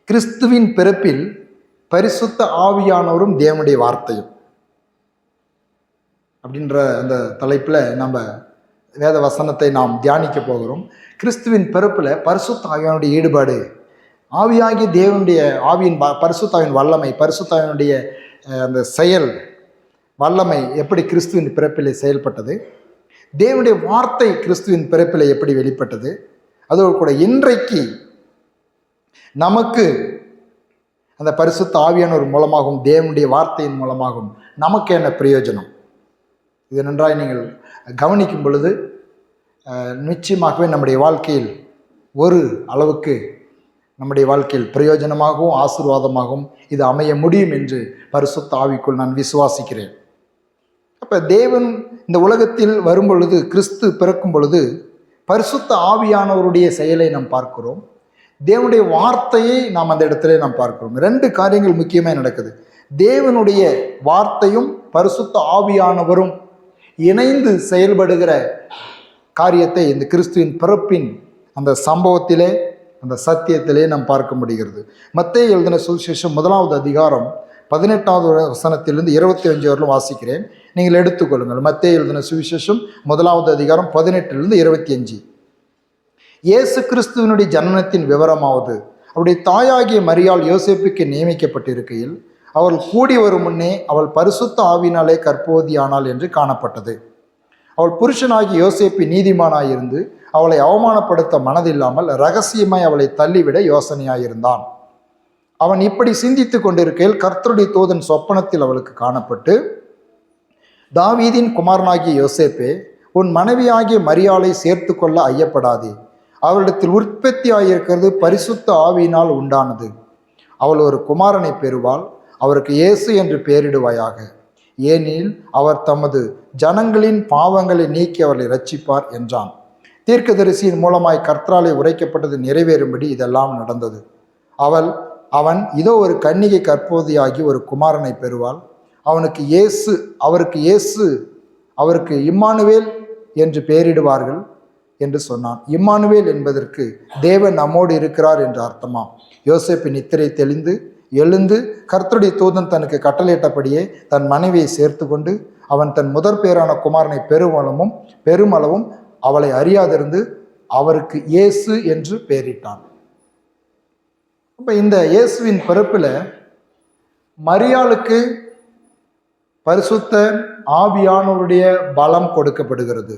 கிறிஸ்துவின் பிறப்பில் பரிசுத்த ஆவியானவரும் தேவனுடைய வார்த்தையும் அப்படின்ற அந்த தலைப்பில் நம்ம வேத வசனத்தை நாம் தியானிக்க போகிறோம். கிறிஸ்துவின் பிறப்பில் பரிசுத்த ஆவியானுடைய ஈடுபாடு, ஆவியாகிய தேவனுடைய ஆவியின் பரிசுத்த ஆவியின் வல்லமை, பரிசுத்த ஆவியானுடைய அந்த செயல் வல்லமை எப்படி கிறிஸ்துவின் பிறப்பிலே செயல்பட்டது, தேவனுடைய வார்த்தை கிறிஸ்துவின் பிறப்பிலே எப்படி வெளிப்பட்டது, அதோடு கூட இன்றைக்கு நமக்கு அந்த பரிசுத்த ஆவியானவர் மூலமாகவும் தேவனுடைய வார்த்தையின் மூலமாகவும் நமக்கு என்ன பிரயோஜனம், இது நன்றாய் நீங்கள் கவனிக்கும் பொழுது நிச்சயமாகவே நம்முடைய வாழ்க்கையில் ஒரு அளவுக்கு நம்முடைய வாழ்க்கையில் பிரயோஜனமாகவும் ஆசீர்வாதமாகவும் இது அமைய முடியும் என்று பரிசுத்த ஆவிக்குள் நான் விசுவாசிக்கிறேன். அப்போ தேவன் இந்த உலகத்தில் வரும் பொழுது, கிறிஸ்து பிறக்கும் பொழுது பரிசுத்த ஆவியானவருடைய செயலை நாம் பார்க்கிறோம், தேவனுடைய வார்த்தையை நாம் அந்த இடத்துல நாம் பார்க்கிறோம். ரெண்டு காரியங்கள் முக்கியமாக நடக்குது. தேவனுடைய வார்த்தையும் பரிசுத்த ஆவியானவரும் இணைந்து செயல்படுகிற காரியத்தை இந்த கிறிஸ்துவின் பிறப்பின் அந்த சம்பவத்திலே, அந்த சத்தியத்திலே நாம் பார்க்க முடிகிறது. மத்தேயு எழுதின சுவிசேஷம் 1வது அதிகாரம் 18வது வசனத்திலிருந்து 25 வரலும் வாசிக்கிறேன், நீங்கள் எடுத்துக்கொள்ளுங்கள். மத்தேயு எழுதின சுவிசேஷம் 1வது அதிகாரம் 18லிருந்து 25. இயேசு கிறிஸ்துவனுடைய ஜனனத்தின் விவரமாவது, அவருடைய தாயாகிய மரியாள் யோசேப்புக்கு நியமிக்கப்பட்டிருக்கையில் அவள் கூடி வரும் முன்னே அவள் பரிசுத்த ஆவினாலே கர்ப்பவதியானாள் என்று காணப்பட்டது. அவள் புருஷனாகி யோசேப்பு நீதிமானாயிருந்து அவளை அவமானப்படுத்த மனதில்லாமல் இரகசியமாய் அவளை தள்ளிவிட யோசனையாயிருந்தான். அவன் இப்படி சிந்தித்து கொண்டிருக்கையில் கர்த்தருடைய தூதன் சொப்பனத்தில் அவளுக்கு காணப்பட்டு, தாவீதின் குமாரனாகிய யோசேப்பே, உன் மனைவியாகிய மரியாளை சேர்த்து கொள்ள ஐயப்படாதே, அவளிடத்தில் உற்பத்தி ஆகியிருக்கிறது பரிசுத்த ஆவியினால் உண்டானது. அவள் ஒரு குமாரனை பெறுவாள், அவருக்கு இயேசு என்று பெயரிடுவாயாக. ஏனெனில் அவர் தமது ஜனங்களின் பாவங்களை நீக்கி அவர்களை இரட்சிப்பார் என்றான். தீர்க்கதரிசியின் மூலமாய் கர்த்தராலே உரைக்கப்பட்டது நிறைவேறும்படி இதெல்லாம் நடந்தது. அவன் இதோ ஒரு கன்னிகை கர்ப்பவதியாகி ஒரு குமாரனை பெறுவாள், அவருக்கு இம்மானுவேல் என்று பெயரிடுவார்கள் என்று சொன்னான். இம்மானுவேல் என்பதற்கு தேவன் நம்மோடு இருக்கிறார் என்று அர்த்தமாம். யோசேப்பு நித்திரை தெளிந்து எழுந்து கர்த்தருடைய தூதன் தனக்கு கட்டளையிட்டபடியே தன் மனைவியை சேர்த்து கொண்டு அவன் தன் முதற் பேரான குமாரனை பெருமளவும் அவளை அறியாதிருந்து அவருக்கு இயேசு என்று பெயரிட்டான். அப்ப இந்த இயேசுவின் பிறப்பில் மரியாளுக்கு பரிசுத்த ஆவியானவருடைய பலம் கொடுக்கப்படுகிறது.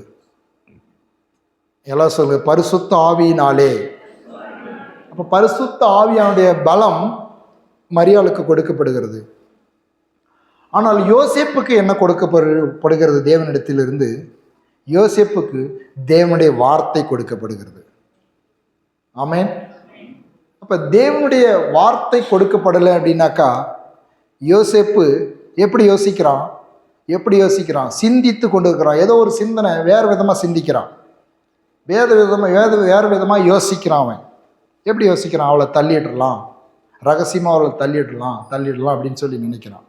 எல்லாம் சொல்லுங்க, பரிசுத்த ஆவியினாலே. அப்ப பரிசுத்த ஆவியானுடைய பலம் மரியாளுக்கு கொடுக்கப்படுகிறது. ஆனால் யோசேப்புக்கு என்ன கொடுக்கப்படுகிறது? தேவனிடத்திலிருந்து யோசேப்புக்கு தேவனுடைய வார்த்தை கொடுக்கப்படுகிறது. ஆமென். அப்ப தேவனுடைய வார்த்தை கொடுக்கப்படலை அப்படின்னாக்கா யோசேப்பு எப்படி யோசிக்கிறான்? சிந்தித்து கொண்டு இருக்கிறான். ஏதோ ஒரு சிந்தனை வேறு விதமாக சிந்திக்கிறான், வேறு விதமாக யோசிக்கிறான். அவன் எப்படி யோசிக்கிறான்? அவளை தள்ளிடலாம், ரகசியமாக அவளை தள்ளிடலாம் அப்படின்னு சொல்லி நினைக்கிறான்.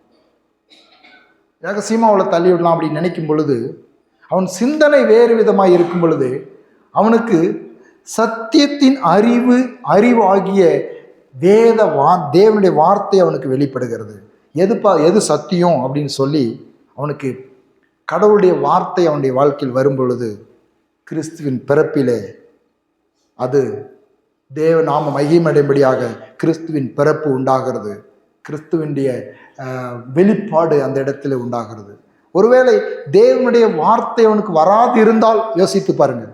ரகசியமாக அவளை தள்ளிவிடலாம் அப்படின்னு நினைக்கும் பொழுது அவன் சிந்தனை வேறு விதமாக இருக்கும் பொழுது அவனுக்கு சத்தியத்தின் அறிவு ஆகிய தேவனுடைய வார்த்தை அவனுக்கு வெளிப்படுகிறது. எது சத்தியம் அப்படின்னு சொல்லி அவனுக்கு கடவுளுடைய வார்த்தை அவனுடைய வாழ்க்கையில் வரும் பொழுது கிறிஸ்துவின் பிறப்பிலே அது தேவ நாம மகிமையடையும்படியாக கிறிஸ்துவின் பிறப்பு உண்டாகிறது. கிறிஸ்துவனுடைய வெளிப்பாடு அந்த இடத்துல உண்டாகிறது. ஒருவேளை தேவனுடைய வார்த்தை அவனுக்கு வராது இருந்தால் யோசித்து பாருங்க.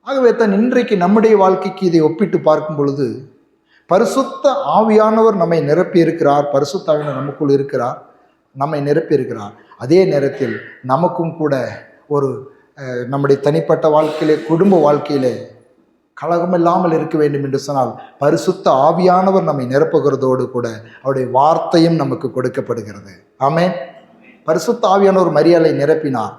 ஆகவே தான் இன்றைக்கு நம்முடைய வாழ்க்கைக்கு இதை ஒப்பிட்டு பார்க்கும் பொழுது பரிசுத்த ஆவியானவர் நம்மை நிரப்பி இருக்கிறார், பரிசுத்த ஆவியானவர் நமக்குள் இருக்கிறார், நம்மை நிரப்பி இருக்கிறார். அதே நேரத்தில் நமக்கும் கூட ஒரு நம்முடைய தனிப்பட்ட வாழ்க்கையிலே, குடும்ப வாழ்க்கையிலே கலகமில்லாமல் இருக்க வேண்டும் என்று சொன்னால் பரிசுத்த ஆவியானவர் நம்மை நிரப்புகிறதோடு கூட அவருடைய வார்த்தையும் நமக்கு கொடுக்கப்படுகிறது. ஆமென். பரிசுத்த ஆவியானவர் மரியாளை நிரப்பினார்.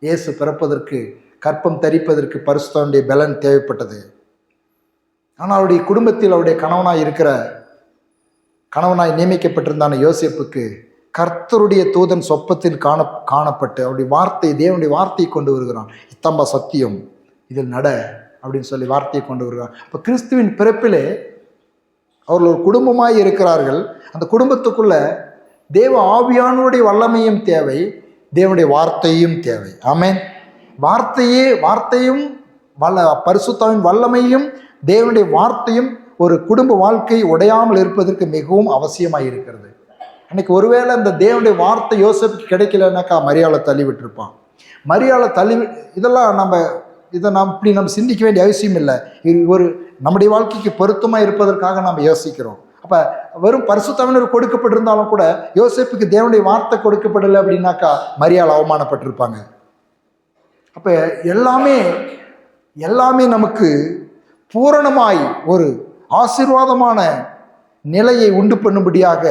இயேசு பிறப்பதற்கு, கற்பம் தரிப்பதற்கு பரிசுத்தனுடைய பலன் தேவைப்பட்டது. ஆனால் அவருடைய குடும்பத்தில் அவருடைய கணவனாய் நியமிக்கப்பட்டிருந்தான யோசேப்புக்கு கர்த்தருடைய தூதன் சொப்பத்தில் காணப்பட்டு அவருடைய வார்த்தை, தேவனுடைய வார்த்தையை கொண்டு வருகிறான். இத்தம்பா சத்தியம், இதில் நட அப்படின்னு சொல்லி வார்த்தையை கொண்டு வருகிறான். இப்போ கிறிஸ்துவின் பிறப்பிலே அவர்கள் ஒரு குடும்பமாய் இருக்கிறார்கள். அந்த குடும்பத்துக்குள்ள தேவ ஆவியானவருடைய வல்லமையும் தேவை, தேவனுடைய வார்த்தையும் தேவை. ஆமென். வார்த்தையும் பரிசுத்தாவின் வல்லமையும் தேவனுடைய வார்த்தையும் ஒரு குடும்ப வாழ்க்கை உடையாமல் இருப்பதற்கு மிகவும் அவசியமாக இருக்கிறது. அன்னைக்கு ஒருவேளை அந்த தேவனுடைய வார்த்தை யோசேப்புக்கு கிடைக்கலனாக்கா மரியாதை தள்ளி விட்டுருப்பான். மரியாதை தள்ளி இதெல்லாம் இதை நம்ம சிந்திக்க வேண்டிய அவசியம் இல்லை. இது ஒரு நம்முடைய வாழ்க்கைக்கு பொருத்தமாக இருப்பதற்காக நம்ம யோசிக்கிறோம். அப்போ வெறும் பரிசுத்தாவினர் கொடுக்கப்பட்டிருந்தாலும் கூட யோசேப்புக்கு தேவனுடைய வார்த்தை கொடுக்கப்படலை அப்படின்னாக்கா மரியாதை அவமானப்பட்டிருப்பாங்க. அப்போ எல்லாமே நமக்கு பூரணமாய் ஒரு ஆசீர்வாதமான நிலையை உண்டு பண்ணும்படியாக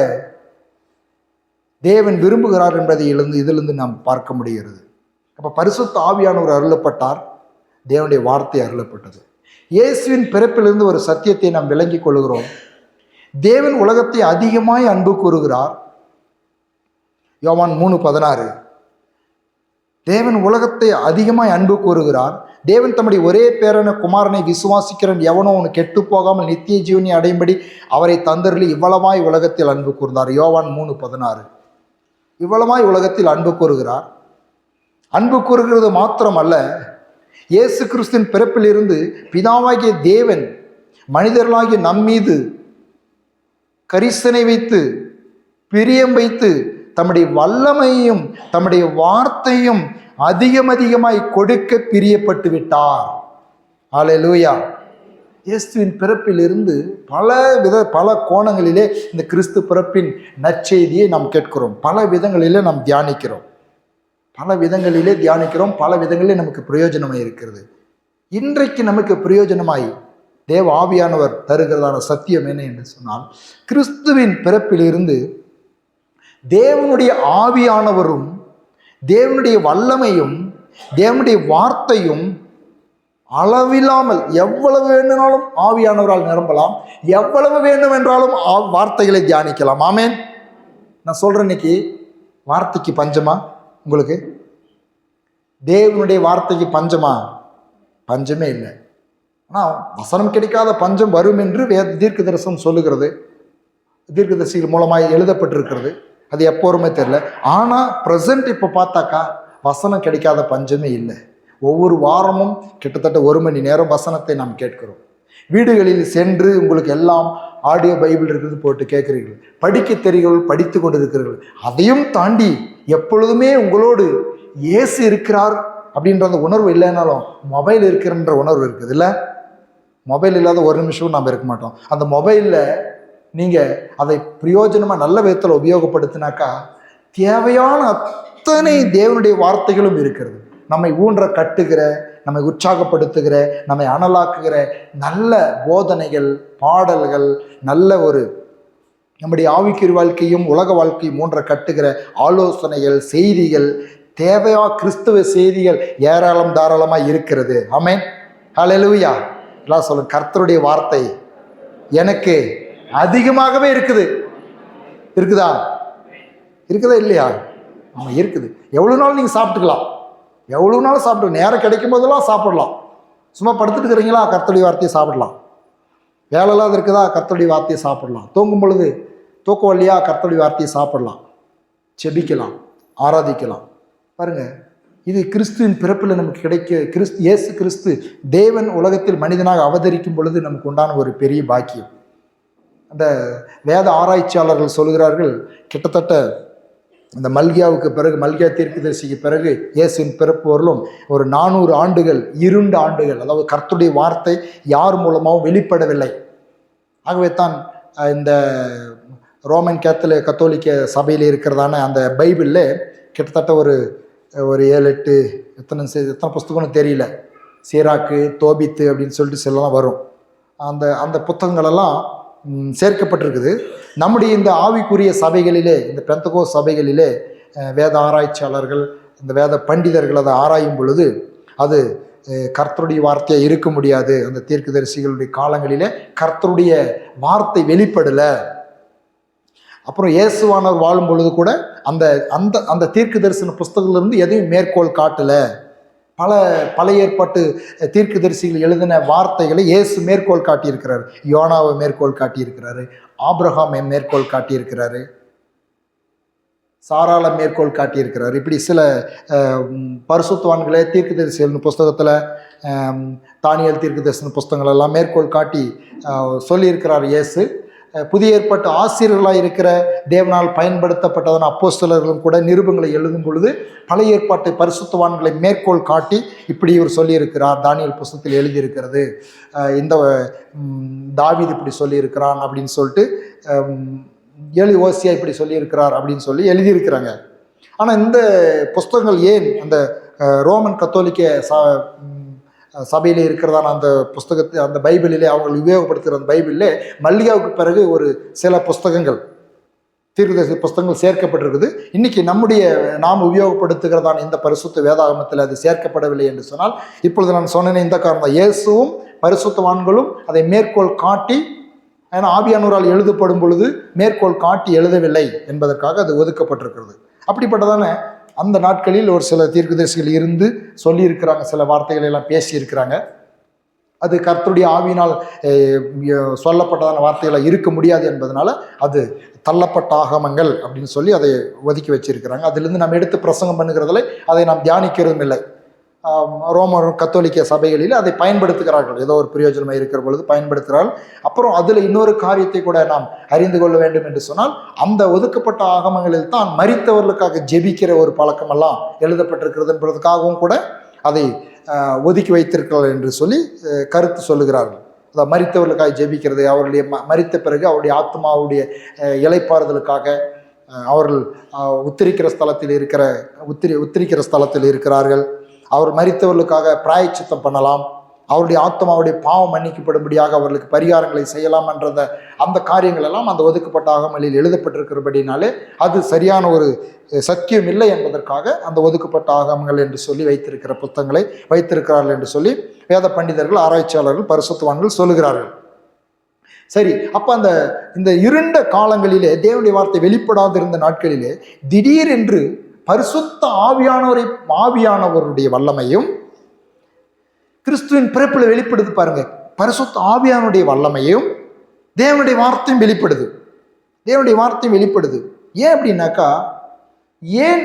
தேவன் விரும்புகிறார் என்பதை இதிலிருந்து நாம் பார்க்க முடிகிறது. அப்போ பரிசுத்த ஆவியானவர் அருளப்பட்டார், தேவனுடைய வார்த்தை அருளப்பட்டது. இயேசுவின் பிறப்பிலிருந்து ஒரு சத்தியத்தை நாம் விளங்கிக் கொள்கிறோம். தேவன் உலகத்தை அதிகமாய் அன்பு கூறுகிறார். யோவான் 3:16. தேவன் உலகத்தை அதிகமாய் அன்பு கூறுகிறார். தேவன் தம்முடைய ஒரே பேரான குமாரனை விசுவாசிக்கிறவன் எவனோ அவனு கெட்டு போகாமல் நித்திய ஜீவனை அடையும்படி அவரை தந்தருளி இவ்வளவாய் உலகத்தில் அன்பு கூர்ந்தார். யோவான் 3:16. இவ்வளவாய் உலகத்தில் அன்பு கூறுகிறார். அன்பு கூறுகிறது மாத்திரமல்ல, இயேசு கிறிஸ்துவின் பிறப்பிலிருந்து பிதாவாகிய தேவன் மனிதர்களாகிய நம்மீது கரிசனை வைத்து பிரியம் வைத்து தம்முடைய வல்லமையும் தம்முடைய வார்த்தையும் அதிகமாய் கொடுக்க பிரியப்பட்டு விட்டார். அல்லேலூயா. இயேசுவின் பிறப்பிலிருந்து பல கோணங்களிலே இந்த கிறிஸ்து பிறப்பின் நற்செய்தியை நாம் கேட்கிறோம். பல விதங்களிலே நாம் தியானிக்கிறோம். பல விதங்களிலே நமக்கு பிரயோஜனமாய் இருக்கிறது. இன்றைக்கு நமக்கு பிரயோஜனமாய் தேவ ஆவியானவர் தருகிறதான சத்தியம் என்ன என்று சொன்னால், கிறிஸ்துவின் பிறப்பிலிருந்து தேவனுடைய ஆவியானவரும் தேவனுடைய வல்லமையும் தேவனுடைய வார்த்தையும் அளவில்லாமல் எவ்வளவு வேண்டுமானாலும் ஆவியானவரால் நிரம்பலாம், எவ்வளவு வேண்டும் என்றாலும் வார்த்தைகளை தியானிக்கலாம். ஆமேன். நான் சொல்றேன், இன்னைக்கு வார்த்தைக்கு பஞ்சமா? உங்களுக்கு தேவனுடைய வார்த்தைக்கு பஞ்சமா? பஞ்சமே இல்லை. ஆனால் வசனம் கிடைக்காத பஞ்சம் வரும் என்று தீர்க்க தரிசனம் சொல்லுகிறது. தீர்க்கதரிசிகள் மூலமாக எழுதப்பட்டிருக்கிறது. அது எப்போருமே தெரியல. ஆனால் ப்ரெசன்ட் இப்போ பார்த்தாக்கா வசனம் கிடைக்காத பஞ்சமே இல்லை. ஒவ்வொரு வாரமும் கிட்டத்தட்ட 1 மணி நேரம் வசனத்தை நாம் கேட்கிறோம். வீடுகளில் சென்று உங்களுக்கு எல்லாம் ஆடியோ பைபிள் இருக்கிறது போட்டு கேட்குறீர்கள். படிக்க தெரிகிறவர்கள் படித்து கொண்டு இருக்கிறீர்கள். அதையும் தாண்டி எப்பொழுதுமே உங்களோடு இயேசு இருக்கிறார் அப்படின்ற அந்த உணர்வு இல்லைனாலும் மொபைல் இருக்கிறன்ற உணர்வு இருக்குது இல்லை? மொபைல் இல்லாத ஒரு நிமிஷமும் நாம் இருக்க மாட்டோம். அந்த மொபைலில் நீங்கள் அதை பிரயோஜனமாக நல்ல விதத்தில் உபயோகப்படுத்தினாக்கா தேவையான அத்தனை தேவனுடைய வார்த்தைகளும் இருக்கிறது. நம்மை கட்டுகிற, நம்மை உற்சாகப்படுத்துகிற, நம்மை அனலாக்குகிற நல்ல போதனைகள், பாடல்கள், நல்ல ஒரு நம்முடைய ஆவிக்குரிய வாழ்க்கையும் உலக வாழ்க்கையும் கட்டுகிற ஆலோசனைகள், செய்திகள், தேவையா கிறிஸ்துவ செய்திகள் ஏராளம் தாராளமாக இருக்கிறது. ஆமென். ஹல்லேலூயா. எல்லாம் சொல்லுங்க, கர்த்தருடைய வார்த்தை எனக்கு அதிகமாகவே இருக்குது. இருக்குதா இல்லையா? ஆமாம் இருக்குது. எவ்வளோ நாள் நீங்கள் சாப்பிட்டுக்கலாம், எவ்வளோ நாள் சாப்பிட்டு நேரம் கிடைக்கும் போதெல்லாம் சாப்பிடலாம். சும்மா படுத்துட்டு இருக்கிறீங்களா, கர்த்தருடைய வார்த்தையை சாப்பிடலாம். வேலைலாம் இருக்குதா, கர்த்தருடைய வார்த்தையை சாப்பிடலாம். தூங்கும் பொழுது தூக்கம் இல்லையா, கர்த்தருடைய வார்த்தையை சாப்பிடலாம், செபிக்கலாம், ஆராதிக்கலாம். பாருங்க, இது கிறிஸ்துவின் பிறப்பில் நமக்கு கிடைக்க இயேசு கிறிஸ்து தேவன் உலகத்தில் மனிதனாக அவதரிக்கும் பொழுது நமக்கு உண்டான ஒரு பெரிய பாக்கியம். அந்த வேத ஆராய்ச்சியாளர்கள் சொல்கிறார்கள், கிட்டத்தட்ட இந்த மல்கியாவுக்கு பிறகு, மல்கியா தீர்க்கதரிசிக்கு பிறகு இயேசுவின் பிறப்பு வரலும் ஒரு 400 ஆண்டுகள் இருண்ட ஆண்டுகள். அதாவது கர்த்தருடைய வார்த்தை யார் மூலமாகவும் வெளிப்படவில்லை. ஆகவே தான் இந்த ரோமன் கத்தோலிக்க சபையில் இருக்கிறதான அந்த பைபிளில் கிட்டத்தட்ட ஒரு 7-8 எத்தனை புஸ்தகம்னு தெரியல, சீராக்கு, தோபித்து அப்படின்னு சொல்லிட்டு சிலலாம் வரும். அந்த புத்தகங்களெல்லாம் சேர்க்கப்பட்டிருக்குது. நம்முடைய இந்த ஆவிக்குரிய சபைகளிலே, இந்த பெந்தகோஸ்து சபைகளிலே வேத ஆராய்ச்சியாளர்கள், இந்த வேத பண்டிதர்கள் அதை ஆராயும் பொழுது அது கர்த்தருடைய வார்த்தையாக இருக்க முடியாது. அந்த தீர்க்கதரிசிகளுடைய காலங்களிலே கர்த்தருடைய வார்த்தை வெளிப்படலை. அப்புறம் இயேசுவானவர் வாழும் பொழுது கூட அந்த அந்த அந்த தீர்க்க தரிசன புஸ்தகத்திலிருந்து எதையும் மேற்கோள் காட்டலை. பழைய ஏற்பாட்டு தீர்க்கதரிசிகள் எழுதின வார்த்தைகளை இயேசு மேற்கோள் காட்டியிருக்கிறார். யோனாவை மேற்கோள் காட்டியிருக்கிறாரு, ஆபிரகாமை மேற்கோள் காட்டியிருக்கிறாரு, சாராள மேற்கோள் காட்டியிருக்கிறார். இப்படி சில பரிசுத்தவான்களே தீர்க்கதரிசிகள் புஸ்தகத்தில், தானியேல் தீர்க்கதரிசன புஸ்தகங்கள் எல்லாம் மேற்கோள் காட்டி சொல்லியிருக்கிறார் இயேசு. புதிய ஏற்பாட்டு ஆசிரியர்களாக இருக்கிற தேவனால் பயன்படுத்தப்பட்டதான அப்போஸ்தலர்களும் கூட நிருபங்களை எழுதும் பொழுது பழைய ஏற்பாட்டு பரிசுத்தவான்களை மேற்கோள் காட்டி இப்படி இவர் சொல்லியிருக்கிறார், தானியேல் புஸ்தகத்தில் எழுதியிருக்கிறது, இந்த தாவீது இப்படி சொல்லியிருக்கிறான் அப்படின்னு சொல்லிட்டு, ஓசியா இப்படி சொல்லியிருக்கிறார் அப்படின்னு சொல்லி எழுதியிருக்கிறாங்க. ஆனால் இந்த புஸ்தகங்கள் ஏன் அந்த ரோமன் கத்தோலிக்க சபையிலே இருக்கிறதான அந்த புஸ்தகத்தை, அந்த பைபிளிலே அவங்க உபயோகப்படுத்துகிற அந்த பைபிளிலே மல்லிகாவுக்கு பிறகு ஒரு சில புஸ்தகங்கள், தீர்க்கதரிசி புஸ்தகங்கள் சேர்க்கப்பட்டிருக்குது. இன்னைக்கு நாம் உபயோகப்படுத்துகிறதான இந்த பரிசுத்த வேதாகமத்தில் அது சேர்க்கப்படவில்லை என்று சொன்னால், இப்பொழுது நான் சொன்னேன் இந்த காரணம், இயேசுவும் பரிசுத்தவான்களும் அதை மேற்கோள் காட்டி, ஏன்னா ஆவியானவரால் எழுதப்படும் பொழுது மேற்கோள் காட்டி எழுதவில்லை என்பதற்காக அது ஒதுக்கப்பட்டிருக்கிறது. அப்படிப்பட்டதான அந்த நாட்களில் ஒரு சில தீர்க்கதரிசிகள் இருந்து சொல்லியிருக்கிறாங்க, சில வார்த்தைகளை எல்லாம் பேசியிருக்கிறாங்க. அது கர்த்தருடைய ஆவியினால் சொல்லப்பட்டதான வார்த்தைகளாக இருக்க முடியாது என்பதனால அது தள்ளப்பட்ட ஆகமங்கள் அப்படின்னு சொல்லி அதை ஒதுக்கி வச்சிருக்கிறாங்க. அதிலிருந்து நம்ம எடுத்து பிரசங்கம் பண்ணுகிறதில்லை, அதை நாம் தியானிக்கிறதும் இல்லை. ரோம கத்தோலிக்க சபைகளில் அதை பயன்படுத்துகிறார்கள், ஏதோ ஒரு பிரயோஜனமாக இருக்கிற பொழுது பயன்படுத்துகிறார்கள். அப்புறம் அதில் இன்னொரு காரியத்தை கூட நாம் அறிந்து கொள்ள வேண்டும் என்று சொன்னால், அந்த ஒதுக்கப்பட்ட ஆகமங்களில் தான் மரித்தவர்களுக்காக ஜெபிக்கிற ஒரு பழக்கமெல்லாம் எழுதப்பட்டிருக்கிறது என்பதற்காகவும் கூட அதை ஒதுக்கி வைத்திருக்கிறார்கள் என்று சொல்லி கருத்து சொல்லுகிறார்கள். அதாவது மரித்தவர்களுக்காக ஜெபிக்கிறது, அவருடைய மரித்த பிறகு அவருடைய ஆத்மாவுடைய இளைப்பாறுதலுக்காக அவர்கள் உத்திரிக்கிற ஸ்தலத்தில் இருக்கிறார்கள். அவர் மரித்தவர்களுக்காக பிராயச்சித்தம் பண்ணலாம், அவருடைய ஆத்மாவுடைய பாவம் மன்னிக்கப்படும்படியாக அவர்களுக்கு பரிகாரங்களை செய்யலாம் என்ற அந்த காரியங்கள் எல்லாம் அந்த ஒதுக்கப்பட்ட ஆகமங்களில் எழுதப்பட்டிருக்கிறபடினாலே அது சரியான ஒரு சத்தியம் இல்லை என்பதற்காக அந்த ஒதுக்கப்பட்ட ஆகமங்கள் என்று சொல்லி வைத்திருக்கிற புத்தகங்களை வைத்திருக்கிறார்கள் என்று சொல்லி வேத பண்டிதர்கள், ஆராய்ச்சியாளர்கள், பரிசுத்தவான்கள் சொல்லுகிறார்கள். சரி, அப்போ இந்த இருண்ட காலங்களிலே, தேவனுடைய வார்த்தை வெளிப்படாதிருந்த நாட்களிலே திடீரென்று பரிசுத்த ஆவியானவருடைய வல்லமையும் கிறிஸ்துவின் பிறப்பில் வெளிப்படுது பாருங்க. பரிசுத்த ஆவியானுடைய வல்லமையும் தேவனுடைய வார்த்தையும் வெளிப்படுது. ஏன் அப்படின்னாக்கா, ஏன்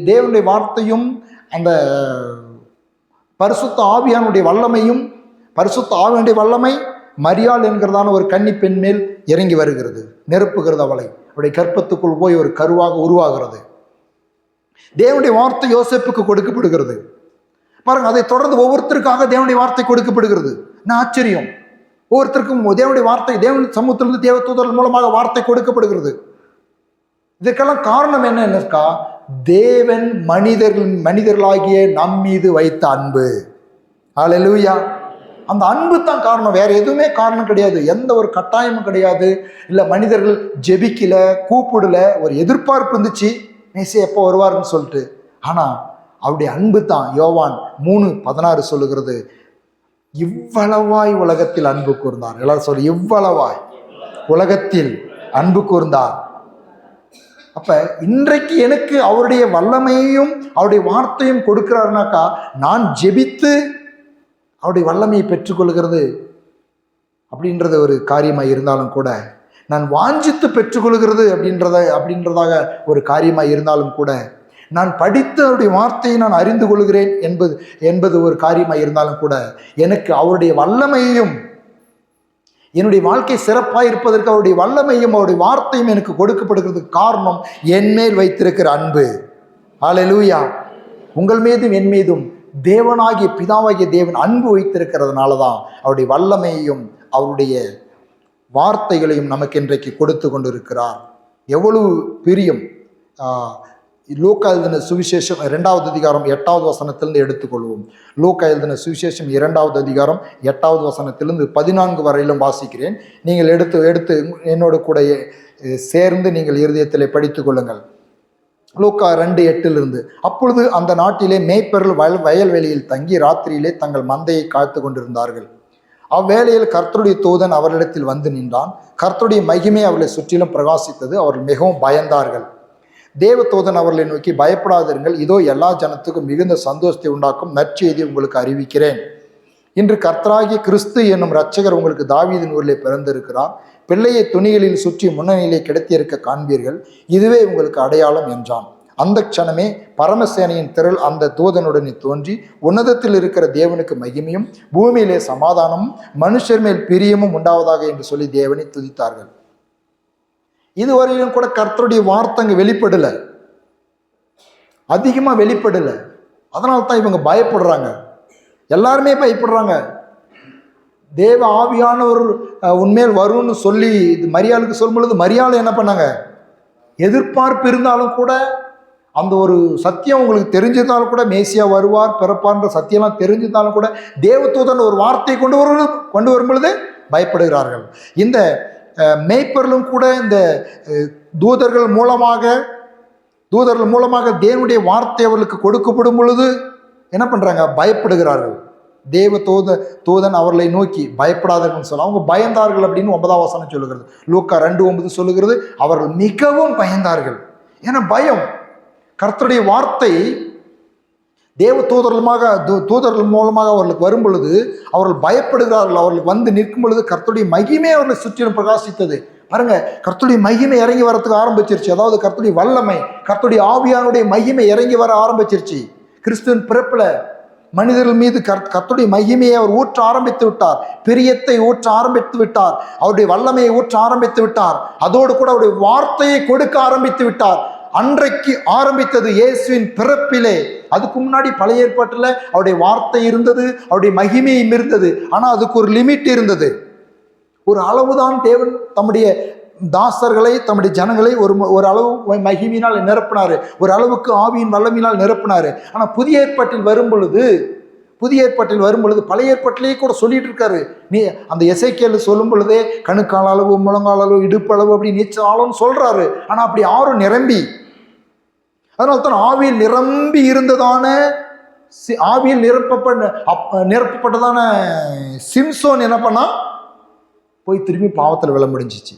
தேவனுடைய வார்த்தையும் அந்த பரிசுத்த ஆவியானுடைய வல்லமை மரியாள் என்கிறதான ஒரு கன்னி பெண் மேல் இறங்கி வருகிறது, நெருப்புகிறது அவளை, அவருடைய கற்பத்துக்குள் போய் ஒரு கருவாக உருவாகிறது. தேவனுடைய வார்த்தை யோசேப்புக்கு கொடுக்கப்படுகிறது பாருங்க. அதை தொடர்ந்து ஒவ்வொருத்தருக்காக தேவனுடைய வார்த்தை கொடுக்கப்படுகிறது. நான் ஆச்சரியம், ஒவ்வொருத்தருக்கும் தேவனுடைய வார்த்தை, தேவன் சமூகத்திலிருந்து தேவதூதர்கள் மூலமாக வார்த்தை கொடுக்கப்படுகிறது. இதற்கெல்லாம் காரணம் என்னக்கா, தேவன் மனிதர்களாகிய நம் மீது வைத்த அன்பு. ஹல்லேலூயா. அந்த அன்பு தான் காரணம், வேற எதுவுமே காரணம் கிடையாது. எந்த ஒரு கட்டாயமும் கிடையாது. இல்லை மனிதர்கள் ஜெபிக்கல, கூப்பிடல, ஒரு எதிர்பார்ப்பு இருந்துச்சு மேசியா எப்போ வருவார்னு சொல்லிட்டு. ஆனால் அவருடைய அன்பு தான். யோவான் 3:16 சொல்லுகிறது, இவ்வளவாய் உலகத்தில் அன்பு கூர்ந்தார். எல்லாரும் சொல்லு, இவ்வளவாய் உலகத்தில் அன்பு கூர்ந்தார். அப்ப இன்றைக்கு எனக்கு அவருடைய வல்லமையையும் அவருடைய வார்த்தையும் கொடுக்கிறாருனாக்கா, நான் ஜெபித்து அவருடைய வல்லமையை பெற்றுக்கொள்கிறது அப்படின்றது ஒரு காரியமாக இருந்தாலும் கூட, நான் வாஞ்சித்து பெற்றுக்கொள்கிறது அப்படின்றதாக ஒரு காரியமாக இருந்தாலும் கூட, நான் படித்து அவருடைய வார்த்தையை நான் அறிந்து கொள்கிறேன் என்பது ஒரு காரியமாக இருந்தாலும் கூட, எனக்கு அவருடைய வல்லமையையும், என்னுடைய வாழ்க்கை சிறப்பாக இருப்பதற்கு அவருடைய வல்லமையும் அவருடைய வார்த்தையும் எனக்கு கொடுக்கப்படுகிறதுக்கு காரணம் என் மேல் வைத்திருக்கிற அன்பு. ஹல்லேலூயா. உங்கள் மீதும் என் மீதும் தேவனாகிய பிதாவாகிய தேவன் அன்பு வைத்திருக்கிறதுனால தான் அவருடைய வல்லமையையும் அவருடைய வார்த்தைகளையும் நமக்கு இன்றைக்கு கொடுத்து கொண்டிருக்கிறார். எவ்வளவு பிரியம். லூக்கா எழுதின சுவிசேஷம் 2வது அதிகாரம் 8வது வசனத்திலிருந்து எடுத்துக்கொள்வோம். லூக்கா எழுதின சுவிசேஷம் 2வது அதிகாரம் 8வது வசனத்திலிருந்து 14 வரையிலும் வாசிக்கிறேன். நீங்கள் எடுத்து என்னோடு கூட சேர்ந்து நீங்கள் இருதயத்திலே படித்துக் கொள்ளுங்கள். லூக்கா 2:8 அப்பொழுது அந்த நாட்டிலே மேய்ப்பர்கள் வயல்வெளியில் தங்கி ராத்திரியிலே தங்கள் மந்தையை காத்து கொண்டிருந்தார்கள். அவ்வேளையில் கர்த்தருடைய தூதன் அவர்களிடத்தில் வந்து நின்றான். கர்த்தருடைய மகிமை அவர்களை சுற்றிலும் பிரகாசித்தது. அவர்கள் மிகவும் பயந்தார்கள். தேவதூதன் அவர்களை நோக்கி, பயப்படாதிருங்கள், இதோ எல்லா ஜனத்துக்கும் மிகுந்த சந்தோஷத்தை உண்டாக்கும் நற்செய்தி உங்களுக்கு அறிவிக்கிறேன். இன்று கர்த்தராகிய கிறிஸ்து என்னும் இரட்சகர் உங்களுக்கு தாவீதின் ஊரிலே பிறந்திருக்கிறார். பிள்ளையை துணிகளில் சுற்றி முன்னணியிலே கிடத்தியிருக்க காண்பீர்கள். இதுவே உங்களுக்கு அடையாளம் என்றான். அந்த க்ஷணமே பரமசேனையின் திரள் அந்த தூதனுடனே தோன்றி, உன்னதத்தில் இருக்கிற தேவனுக்கு மகிமையும் பூமியிலே சமாதானமும் மனுஷர் மேல் பிரியமும் உண்டாவதாக என்று சொல்லி தேவனை துதித்தார்கள். இதுவரையிலும் கூட கர்த்தருடைய வார்த்தைங்க வெளிப்படல, அதிகமா வெளிப்படல. அதனால்தான் இவங்க பயப்படுறாங்க, எல்லாருமே பயப்படுறாங்க. தேவ ஆவியானவர் உண்மையில் வரும்னு சொல்லி மரியாளுக்கு சொல்லும் பொழுது மரியாள் என்ன பண்ணாங்க? எதிர்பார்ப்பு இருந்தாலும் கூட, அந்த ஒரு சத்தியம் உங்களுக்கு தெரிஞ்சிருந்தாலும் கூட, மேசியா வருவார் பிறப்பார்ன்ற சத்தியம்லாம் தெரிஞ்சிருந்தாலும் கூட, தேவதூதன் ஒரு வார்த்தையை கொண்டு வரும் பொழுது பயப்படுகிறார்கள். இந்த மேய்ப்பர்களும் கூட இந்த தூதர்கள் மூலமாக தேவனுடைய வார்த்தை அவர்களுக்கு கொடுக்கப்படும் பொழுது என்ன பண்றாங்க? பயப்படுகிறார்கள். தூதன் அவர்களை நோக்கி பயப்படாதீர்கள் சொல்ல, அவங்க பயந்தார்கள் அப்படின்னு 9ஆம் வசனம் சொல்லுகிறது. லூக்கா 2:9 சொல்லுகிறது, அவர்கள் மிகவும் பயந்தார்கள். ஏன்னா பயம். கர்த்தருடைய வார்த்தை தூதர்கள் மூலமாக அவர்களுக்கு வரும் பொழுது அவர்கள் பயப்படுகிறார்கள். அவர்களுக்கு வந்து நிற்கும் பொழுது கர்த்தருடைய மகிமை அவர்களை சுற்றிலும் பிரகாசித்தது. பாருங்க, கர்த்தருடைய மகிமை இறங்கி வரத்துக்கு ஆரம்பிச்சிருச்சு. அதாவது கர்த்தருடைய வல்லமை, கர்த்தருடைய ஆவியானுடைய மகிமை இறங்கி வர ஆரம்பிச்சிருச்சு. கிறிஸ்துவின் பிறப்புல மனிதர்கள் மீது கர்த்தருடைய மகிமையை அவர் ஊற்ற ஆரம்பித்து விட்டார். பிரியத்தை ஊற்ற ஆரம்பித்து விட்டார். அவருடைய வல்லமையை ஊற்ற ஆரம்பித்து விட்டார். அதோடு கூட அவருடைய வார்த்தையை கொடுக்க ஆரம்பித்து விட்டார். அன்றைக்கு ஆரம்பித்தது இயேசுவின் பிறப்பிலே. அதுக்கு முன்னாடி பழைய ஏற்பாட்டில் அவருடைய வார்த்தை இருந்தது, அவருடைய மகிமையும் இருந்தது. ஆனால் அதுக்கு ஒரு லிமிட் இருந்தது. ஒரு அளவுதான் தேவன் தம்முடைய தாசர்களை, தம்முடைய ஜனங்களை ஒரு அளவு மகிமையினால் நிரப்பினாரு, ஒரு அளவுக்கு ஆவியின் வல்லமையினால் நிரப்பினாரு. ஆனால் புதிய ஏற்பாட்டில் வரும் பொழுது பழைய ஏற்பாட்டிலேயே கூட சொல்லிட்டு இருக்காரு. நீ அந்த எசேக்கியேல் சொல்லும் பொழுதே கணுக்கால் அளவு, முழங்கால் அளவு, இடுப்பு அளவு, அப்படி நீச்சல் அளவுன்னு சொல்றாரு. ஆனால் அப்படி ஆறும் நிரம்பி, அதனால்தான் ஆவியில் நிரம்பி இருந்ததான, ஆவியில் நிரப்பப்பட்டதான சிம்சோன் என்ன பண்ணா? போய் திரும்பி பாவத்தில் விழ முடிஞ்சிச்சு.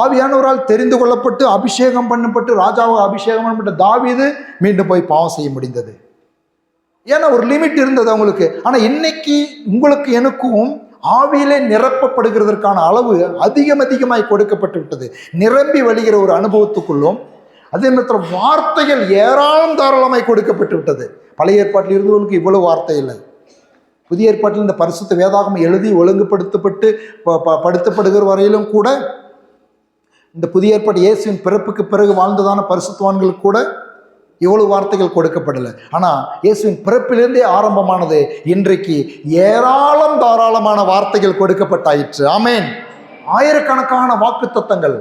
ஆவியானவரால் தெரிந்து கொள்ளப்பட்டு அபிஷேகம் பண்ணப்பட்டு ராஜாவாக அபிஷேகம் பண்ணப்பட்ட தாவீது மீண்டும் போய் பாவம் செய்ய முடிந்தது. ஏன்னா ஒரு லிமிட் இருந்தது அவங்களுக்கு. ஆனா இன்னைக்கு உங்களுக்கு எனக்கும் ஆவியிலே நிரப்பப்படுகிறதற்கான அளவு அதிகமாய் கொடுக்கப்பட்டு விட்டது. நிரம்பி வழிகிற ஒரு அனுபவத்துக்குள்ளும் அதே நேரத்தில் வார்த்தைகள் ஏராளம் தாராளமாய் கொடுக்கப்பட்டு விட்டது. பழைய ஏற்பாட்டில் இருந்தவர்களுக்கு இவ்வளவு வார்த்தை இல்லை. புதிய ஏற்பாட்டில் இந்த பரிசுத்த வேதாகமம் எழுதி ஒழுங்குபடுத்தப்பட்டு படுத்தப்படுகிற வரையிலும் கூட, இந்த புதிய ஏற்பாடு இயேசுவின் பிறப்புக்கு பிறகு வாழ்ந்ததான பரிசுத்தவான்களுக்கு கூட இவ்வளவு வார்த்தைகள் கொடுக்கப்படலை. ஆனால் இயேசுவின் பிறப்பிலிருந்தே ஆரம்பமானது. இன்றைக்கு ஏராளம் தாராளமான வார்த்தைகள் கொடுக்கப்பட்டாயிற்று. ஆமேன். ஆயிரக்கணக்கான வாக்குத்தத்தங்கள்,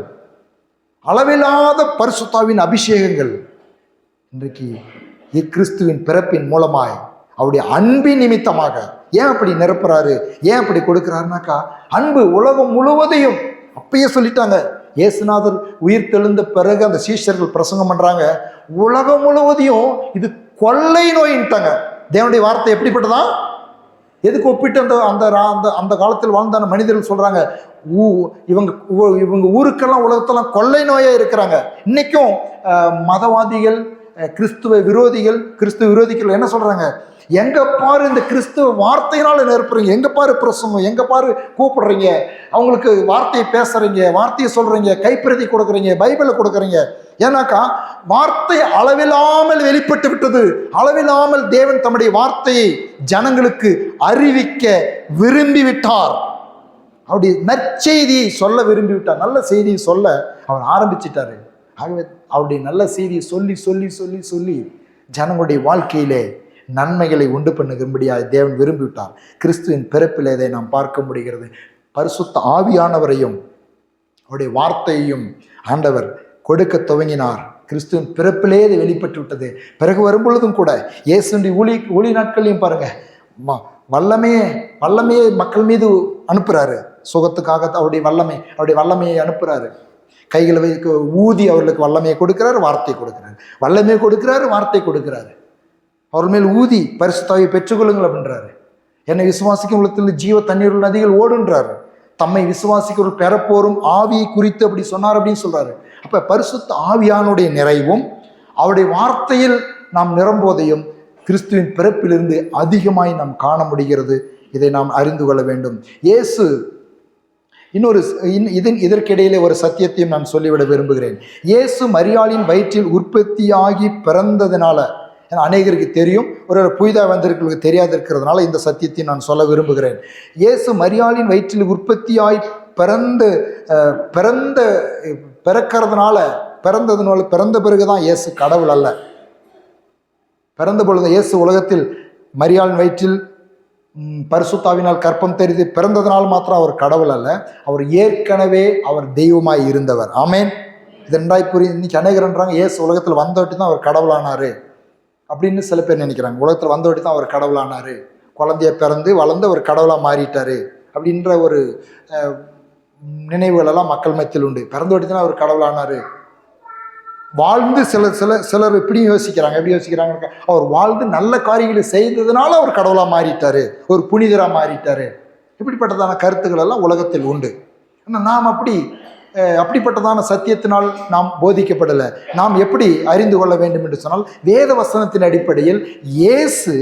அளவில்லாத பரிசுத்தாவின் அபிஷேகங்கள் இன்றைக்கு கிறிஸ்துவின் பிறப்பின் மூலமாய் அவருடைய அன்பின் நிமித்தமாக. ஏன் அப்படி நிரப்புறாரு, ஏன் அப்படி கொடுக்கிறாருனாக்கா, அன்பு உலகம் முழுவதையும். அப்பயே சொல்லிட்டாங்க, இயேசுநாதர் உயிர் தெழுந்த பிறகு அந்த சீஷர்கள் பிரசங்கம் பண்றாங்க, உலகம் முழுவதையும் இது கொள்ளை நோயின்ட்டாங்க. தேவனுடைய வார்த்தை எப்படிப்பட்டதா? எதுக்கு ஒப்பிட்டு அந்த காலத்தில் வாழ்ந்தான மனிதர்கள் சொல்றாங்க, இவங்க ஊருக்கெல்லாம் உலகத்தெல்லாம் கொள்ளை நோயா இருக்கிறாங்க. இன்னைக்கும் மதவாதிகள், கிறிஸ்துவ விரோதிகள் என்ன சொல்றாங்க? எங்க பாரு இந்த கிறிஸ்துவ வார்த்தையினால நிரப்புறீங்க, எங்க பாரு பிரசங்கம், எங்க பாரு கூப்பிடுறீங்க, அவங்களுக்கு வார்த்தையை பேசுறீங்க, வார்த்தையை சொல்றீங்க, கைப்பிரதி கொடுக்குறீங்க, பைபிளை கொடுக்குறீங்க. ஏன்னாக்கா வார்த்தை அளவில்லாமல் வெளிப்பட்டு விட்டது. அளவில்லாமல் தேவன் தம்முடைய வார்த்தையை ஜனங்களுக்கு அறிவிக்க விரும்பி விட்டார். அவருடைய நற்செய்தியை சொல்ல விரும்பி விட்டார். நல்ல செய்தியை சொல்ல அவர் ஆரம்பிச்சிட்டாரு. ஆகவே அவருடைய நல்ல செய்தியை சொல்லி சொல்லி சொல்லி சொல்லி ஜனங்களுடைய வாழ்க்கையிலே நன்மைகளை உண்டு பண்ணும்படியாக தேவன் விரும்பிவிட்டார். கிறிஸ்துவின் பிறப்பில் இதை நாம் பார்க்க முடிகிறது. பரிசுத்த ஆவியானவரையும் அவருடைய வார்த்தையையும் ஆண்டவர் கொடுக்க துவங்கினார். கிறிஸ்துவின் பிறப்பிலே இது வெளிப்பட்டு விட்டது. பிறகு வரும்பொழுதும் கூட இயேசுடைய ஊழி நாட்களையும் பாருங்க, வல்லமையை மக்கள் மீது அனுப்புறாரு. சுகத்துக்காக அவருடைய வல்லமையை அனுப்புறாரு. கைகளை வைக்க ஊதி அவர்களுக்கு வல்லமையை கொடுக்கிறாரு, வார்த்தை கொடுக்கிறாரு. வல்லமையை கொடுக்கிறாரு, வார்த்தை கொடுக்கிறாரு. அவர் மேல் ஊதி பரிசுத்தாவியை பெற்றுக்கொள்ளுங்கள் அப்படின்றாரு. என்னை விசுவாசிக்கும் உள்ளத்தில் ஜீவ தண்ணீர் நதிகள் ஓடுன்றாரு. தம்மை விசுவாசிக்கிறவர்கள் பெறப்போரும் ஆவியை குறித்து அப்படி சொன்னார் அப்படின்னு சொல்றாரு. அப்ப பரிசுத்த ஆவியானுடைய நிறைவும் அவருடைய வார்த்தையில் நாம் நிரம்புவதையும் கிறிஸ்துவின் பிறப்பிலிருந்து அதிகமாய் நாம் காண முடிகிறது. இதை நாம் அறிந்து கொள்ள வேண்டும். இயேசு இதற்கிடையிலே ஒரு சத்தியத்தையும் நான் சொல்லிவிட விரும்புகிறேன். இயேசு மரியாளின் வயிற்றில் உற்பத்தியாகி பிறந்ததுனால, அநேகருக்கு தெரியும், ஒரு புதிதாக வந்திருக்கிறவங்களுக்கு தெரியாது இருக்கிறதுனால இந்த சத்தியத்தை நான் சொல்ல விரும்புகிறேன். இயேசு மரியாளின் வயிற்றில் உற்பத்தியாய் பிறந்த பிறகுதான் இயேசு கடவுள் அல்ல. பிறந்த பொழுது இயேசு உலகத்தில் மரியாளின் வயிற்றில் பரிசுத்தாவினால் கற்பம் தெரிந்து பிறந்ததனால் மாத்திரம் அவர் கடவுள் அல்ல, அவர் ஏற்கனவே அவர் தெய்வமாய் இருந்தவர். ஆமேன். இது ரெண்டாய் புரியுது. இன்னைக்கு அநேகர்ன்றாங்க இயேசு உலகத்தில் வந்தவட்டி தான் அவர் கடவுளானாரு அப்படின்னு சில பேர் நினைக்கிறாங்க. உலகத்தில் வந்தவட்டி தான் அவர் கடவுளானாரு, குழந்தைய பிறந்து வளர்ந்து அவர் கடவுளாக மாறிட்டாரு அப்படின்ற ஒரு நினைவுகளெல்லாம் மக்கள் மத்தியில் உண்டு. பிறந்தவட்டி தான் அவர் கடவுளானாரு. வாழ்ந்து சிலர் இப்படியும் யோசிக்கிறாங்க. எப்படி யோசிக்கிறாங்க? அவர் வாழ்ந்து நல்ல காரியங்களை செய்ததுனால அவர் கடவுளாக மாறிட்டாரு, ஒரு புனிதராக மாறிட்டாரு. இப்படிப்பட்டதான கருத்துக்கள் எல்லாம் உலகத்தில் உண்டு. ஆனால் நாம் அப்படிப்பட்டதான சத்தியத்தினால் நாம் போதிக்கப்படலை. நாம் எப்படி அறிந்து கொள்ள வேண்டும் என்று சொன்னால், வேத வசனத்தின் அடிப்படையில் இயேசு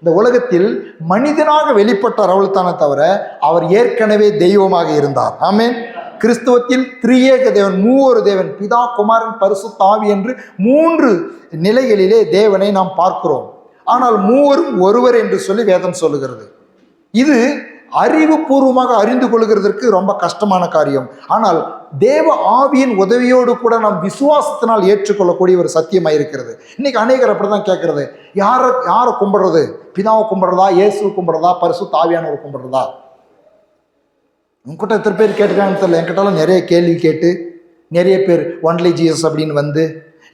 இந்த உலகத்தில் மனிதனாக வெளிப்பட்டார் அவ்வளவுதானே தவிர அவர் ஏற்கனவே தெய்வமாக இருந்தார். ஆமென். கிறிஸ்துவத்தில் திரியேக தேவன், மூவொரு தேவன், பிதா, குமாரன், பரிசுத்த ஆவி என்று 3 நிலைகளிலே தேவனை நாம் பார்க்கிறோம். ஆனால் மூவரும் ஒருவர் என்று சொல்லி வேதம் சொல்லுகிறது. இது அறிவுபூர்வமாக அறிந்து கொள்கிறதற்கு ரொம்ப கஷ்டமான காரியம். ஆனால் தேவ ஆவியின் உதவியோடு கூட நாம் விசுவாசத்தினால் ஏற்றுக்கொள்ளக்கூடிய ஒரு சத்தியமாக இருக்கிறது. இன்னைக்கு அநேகர் அப்படிதான் கேட்கறது, யாரை கும்பிடுறது? பிதாவை கும்பிடுறதா, இயேசுவை கும்பிடுறதா, பரிசுத்த ஆவியானவரை கும்பிடுறதா? உங்ககிட்ட எத்தனை பேர் கேட்டுக்கான்னு தெரியல. என்கிட்டலாம் நிறைய கேள்வி கேட்டு நிறைய பேர் ஒன்லி ஜீசஸ் அப்படின்னு வந்து,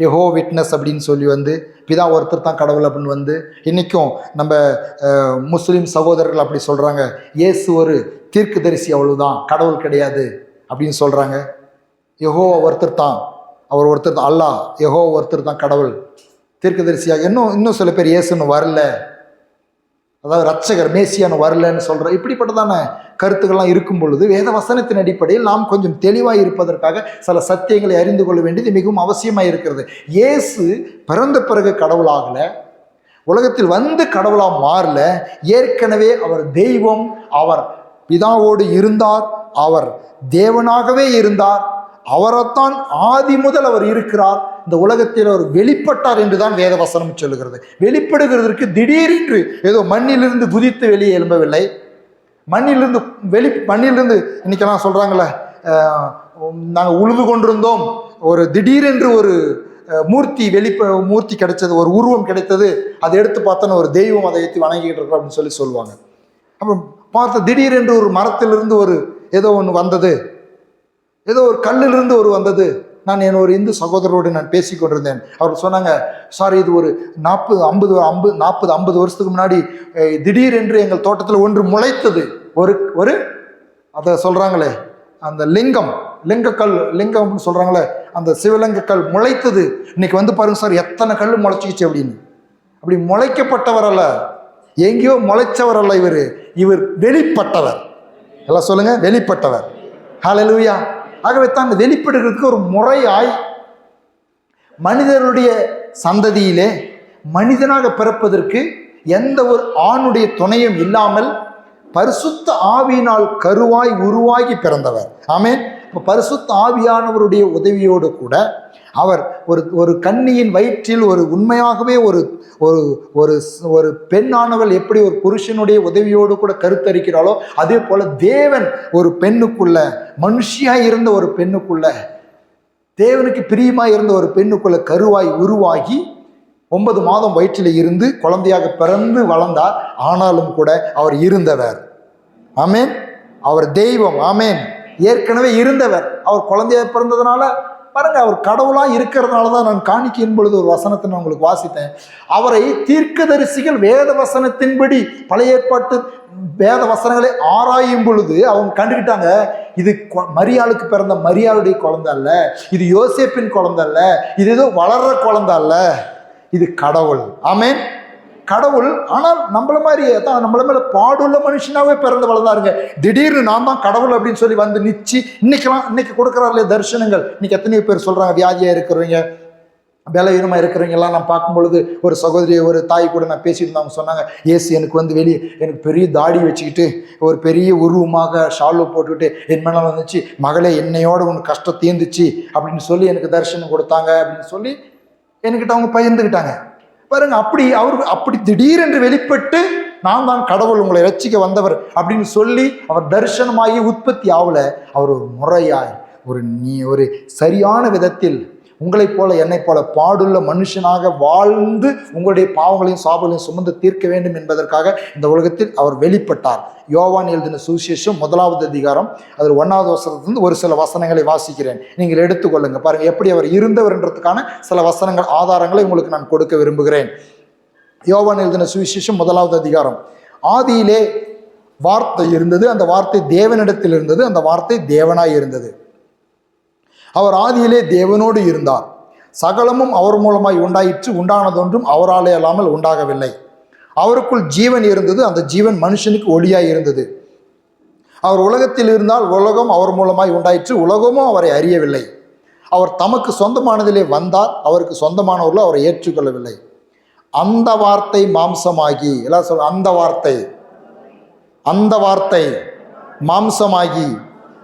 யெகோ விட்னஸ் அப்படின்னு சொல்லி வந்து, பிதா ஒருத்தர் தான் கடவுள் அப்படின்னு வந்து, இன்றைக்கும் நம்ம முஸ்லீம் சகோதரர்கள் அப்படி சொல்கிறாங்க, இயேசு ஒரு தீர்க்கதரிசி, அவ்வளவுதான், கடவுள் கிடையாது அப்படின்னு சொல்கிறாங்க. யெகோ ஒருத்தர் தான், அவர் ஒருத்தர் தான் அல்லாஹ், யெகோ ஒருத்தர் தான் கடவுள், தீர்க்கதரிசியாக. இன்னும் சில பேர் இயேசுன்னு வரல, அதாவது ரட்சகர் மேசியான்னு வரலன்னு சொல்கிற இப்படிப்பட்டதான கருத்துக்கள்லாம் இருக்கும் பொழுது வேத வசனத்தின் அடிப்படையில் நாம் கொஞ்சம் தெளிவாக இருப்பதற்காக சில சத்தியங்களை அறிந்து கொள்ள வேண்டியது மிகவும் அவசியமாக இருக்கிறது. இயேசு பிறந்த பிறகு கடவுளாகல, உலகத்தில் வந்து கடவுளாக மாறல. ஏற்கனவே அவர் தெய்வம், அவர் பிதாவோடு இருந்தார், அவர் தேவனாகவே இருந்தார், அவரைத்தான் ஆதி முதல் அவர் இருக்கிறார். இந்த உலகத்தில் அவர் வெளிப்பட்டார் என்றுதான் வேத வசனம் சொல்லுகிறது. வெளிப்படுகிறதற்கு திடீரென்று ஏதோ மண்ணிலிருந்து குதித்து வெளியே எழும்பவில்லை. மண்ணிலிருந்து இன்னைக்கெல்லாம் சொல்றாங்களே, நாங்கள் உழுது கொண்டிருந்தோம், ஒரு திடீரென்று ஒரு மூர்த்தி கிடைச்சது, ஒரு உருவம் கிடைத்தது, அதை எடுத்து பார்த்தோன்னு ஒரு தெய்வம் அதை ஏற்றி வணங்கிட்டு இருக்கிறோம் அப்படின்னு சொல்லி சொல்லுவாங்க. அப்புறம் பார்த்த திடீரென்று ஒரு மரத்திலிருந்து ஒரு ஏதோ ஒன்று வந்தது, ஏதோ ஒரு கல்லிலிருந்து ஒரு வந்தது. நான் என் ஒரு இந்து சகோதரரோடு நான் பேசி கொண்டிருந்தேன். அவர் சொன்னாங்க, சார் இது ஒரு 40-50 வருஷத்துக்கு முன்னாடி திடீரென்று எங்கள் தோட்டத்தில் ஒன்று முளைத்தது. ஒரு அதை சொல்கிறாங்களே, அந்த லிங்கம்னு சொல்கிறாங்களே, அந்த சிவலிங்க கல் முளைத்தது. இன்னைக்கு வந்து பாருங்க சார், எத்தனை கல் முளைச்சிக்கிச்சு அப்படின்னு. அப்படி முளைக்கப்பட்டவர் அல்ல, எங்கேயோ முளைச்சவர் அல்ல, இவர் வெளிப்பட்டவர். எல்லாம் சொல்லுங்க, வெளிப்பட்டவர். ஹல்லேலூயா. ஆகவே தான் வெளிப்படுகிறதுக்கு ஒரு முறையாய் மனிதருடைய சந்ததியிலே மனிதனாக பிறப்பதற்கு எந்த ஒரு ஆணுடைய துணையும் இல்லாமல் பரிசுத்த ஆவியினால் கருவாய் உருவாகி பிறந்தவர். ஆமென். இப்போ பரிசுத்த ஆவியானவருடைய உதவியோடு கூட அவர் ஒரு கன்னியின் வயிற்றில் ஒரு உண்மையாகவே ஒரு பெண்ணானவள் எப்படி ஒரு புருஷனுடைய உதவியோடு கூட கருத்தரிக்கிறாளோ, அதே போல தேவன் ஒரு பெண்ணுக்குள்ள, மனுஷியாய் இருந்த ஒரு பெண்ணுக்குள்ள, தேவனுக்கு பிரியமாய் இருந்த ஒரு பெண்ணுக்குள்ள கருவாய் உருவாகி 9 மாதம் வயிற்றில் இருந்து குழந்தையாக பிறந்து வளர்ந்தார். ஆனாலும் கூட அவர் இருந்தவர். ஆமேன். அவர் தெய்வம். ஆமேன். ஏற்கனவே இருந்தவர். அவர் குழந்தையாக பிறந்ததுனால பாருங்க, அவர் கடவுளா இருக்கிறதுனால தான் நான் காணிக்கையின் பொழுது ஒரு வசனத்தை நான் உங்களுக்கு வாசித்தேன். அவரை தீர்க்கதரிசிகள் வேத வசனத்தின்படி பழைய ஏற்பாட்டு வேத வசனங்களை ஆராயும் பொழுது அவங்க கண்டுகிட்டாங்க, இது மரியாளுக்கு பிறந்த மரியாளுடைய குழந்தை அல்ல, இது யோசேப்பின் குழந்தை அல்ல, இது ஏதோ வளர்ற குழந்தை அல்ல, இது கடவுள். ஆமென். கடவுள். ஆனால் நம்மள மாதிரியே தான், நம்மள மேல பாடுள்ள மனுஷனாவே பிறந்து வளர்ந்தாருங்க. திடீர்னு நான் தான் கடவுள் அப்படின்னு சொல்லி வந்து நிச்சு இன்னைக்கு கொடுக்குறாருல தரிசனங்கள். இன்னைக்கு எத்தனையோ பேர் சொல்றாங்க, வியாதியா இருக்கிறவங்க, பலவீனமாக இருக்கிறவங்க எல்லாம் நான் பார்க்கும் பொழுது, ஒரு சகோதரி, ஒரு தாய் கூட நான் பேசிட்டு இருந்தவங்க சொன்னாங்க, ஏசு எனக்கு வந்து வெளியே எனக்கு பெரிய தாடி வச்சுக்கிட்டு ஒரு பெரிய உருவமாக ஷாலு போட்டுக்கிட்டு என் மேலே வந்துச்சு, மகளே என்னையோட உனக்கு கஷ்டம் தீர்ந்துச்சு அப்படின்னு சொல்லி எனக்கு தரிசனம் கொடுத்தாங்க அப்படின்னு சொல்லி என்கிட்ட அவங்க பகிர்ந்துக்கிட்டாங்க. பாருங்க, அப்படி திடீரென்று வெளிப்பட்டு நான் தான் கடவுள் உங்களை ரட்சிக்க வந்தவர் அப்படின்னு சொல்லி அவர் தரிசனமாகி உற்பத்தி ஆகல. அவர் ஒரு முறையாய் ஒரு சரியான விதத்தில் உங்களைப் போல என்னைப் போல பாடுள்ள மனுஷனாக வாழ்ந்து உங்களுடைய பாவங்களையும் சாபங்களையும் சுமந்து தீர்க்க வேண்டும் என்பதற்காக இந்த உலகத்தில் அவர் வெளிப்பட்டார். யோவான் எழுதின சுவிசேஷம் 1வது அதிகாரம் அதில் 1வது வசனத்திலிருந்து ஒரு சில வசனங்களை வாசிக்கிறேன், நீங்கள் எடுத்துக்கொள்ளுங்க. பாருங்க, எப்படி அவர் இருந்தவர் என்றதுக்கான சில வசனங்கள், ஆதாரங்களை உங்களுக்கு நான் கொடுக்க விரும்புகிறேன். யோவான் எழுதின சுவிசேஷம் 1வது அதிகாரம். ஆதியிலே வார்த்தை இருந்தது, அந்த வார்த்தை தேவனிடத்தில் இருந்தது, அந்த வார்த்தை தேவனாய் இருந்தது. அவர் ஆதியிலே தேவனோடு இருந்தார். சகலமும் அவர் மூலமாய் உண்டாயிற்று, உண்டானதொன்றும் அவராலே அல்லாமல் உண்டாகவில்லை. அவருக்குள் ஜீவன் இருந்தது, அந்த ஜீவன் மனுஷனுக்கு ஒளியாய் இருந்தது. அவர் உலகத்தில் இருந்தால் உலகம் அவர் மூலமாய் உண்டாயிற்று, உலகமும் அவரை அறியவில்லை. அவர் தமக்கு சொந்தமானதிலே வந்தார், அவருக்கு சொந்தமானவர்களோ அவரை ஏற்றுக்கொள்ளவில்லை. அந்த வார்த்தை மாம்சமாகி, எல்லாம் சொல்ல, அந்த வார்த்தை மாம்சமாகி,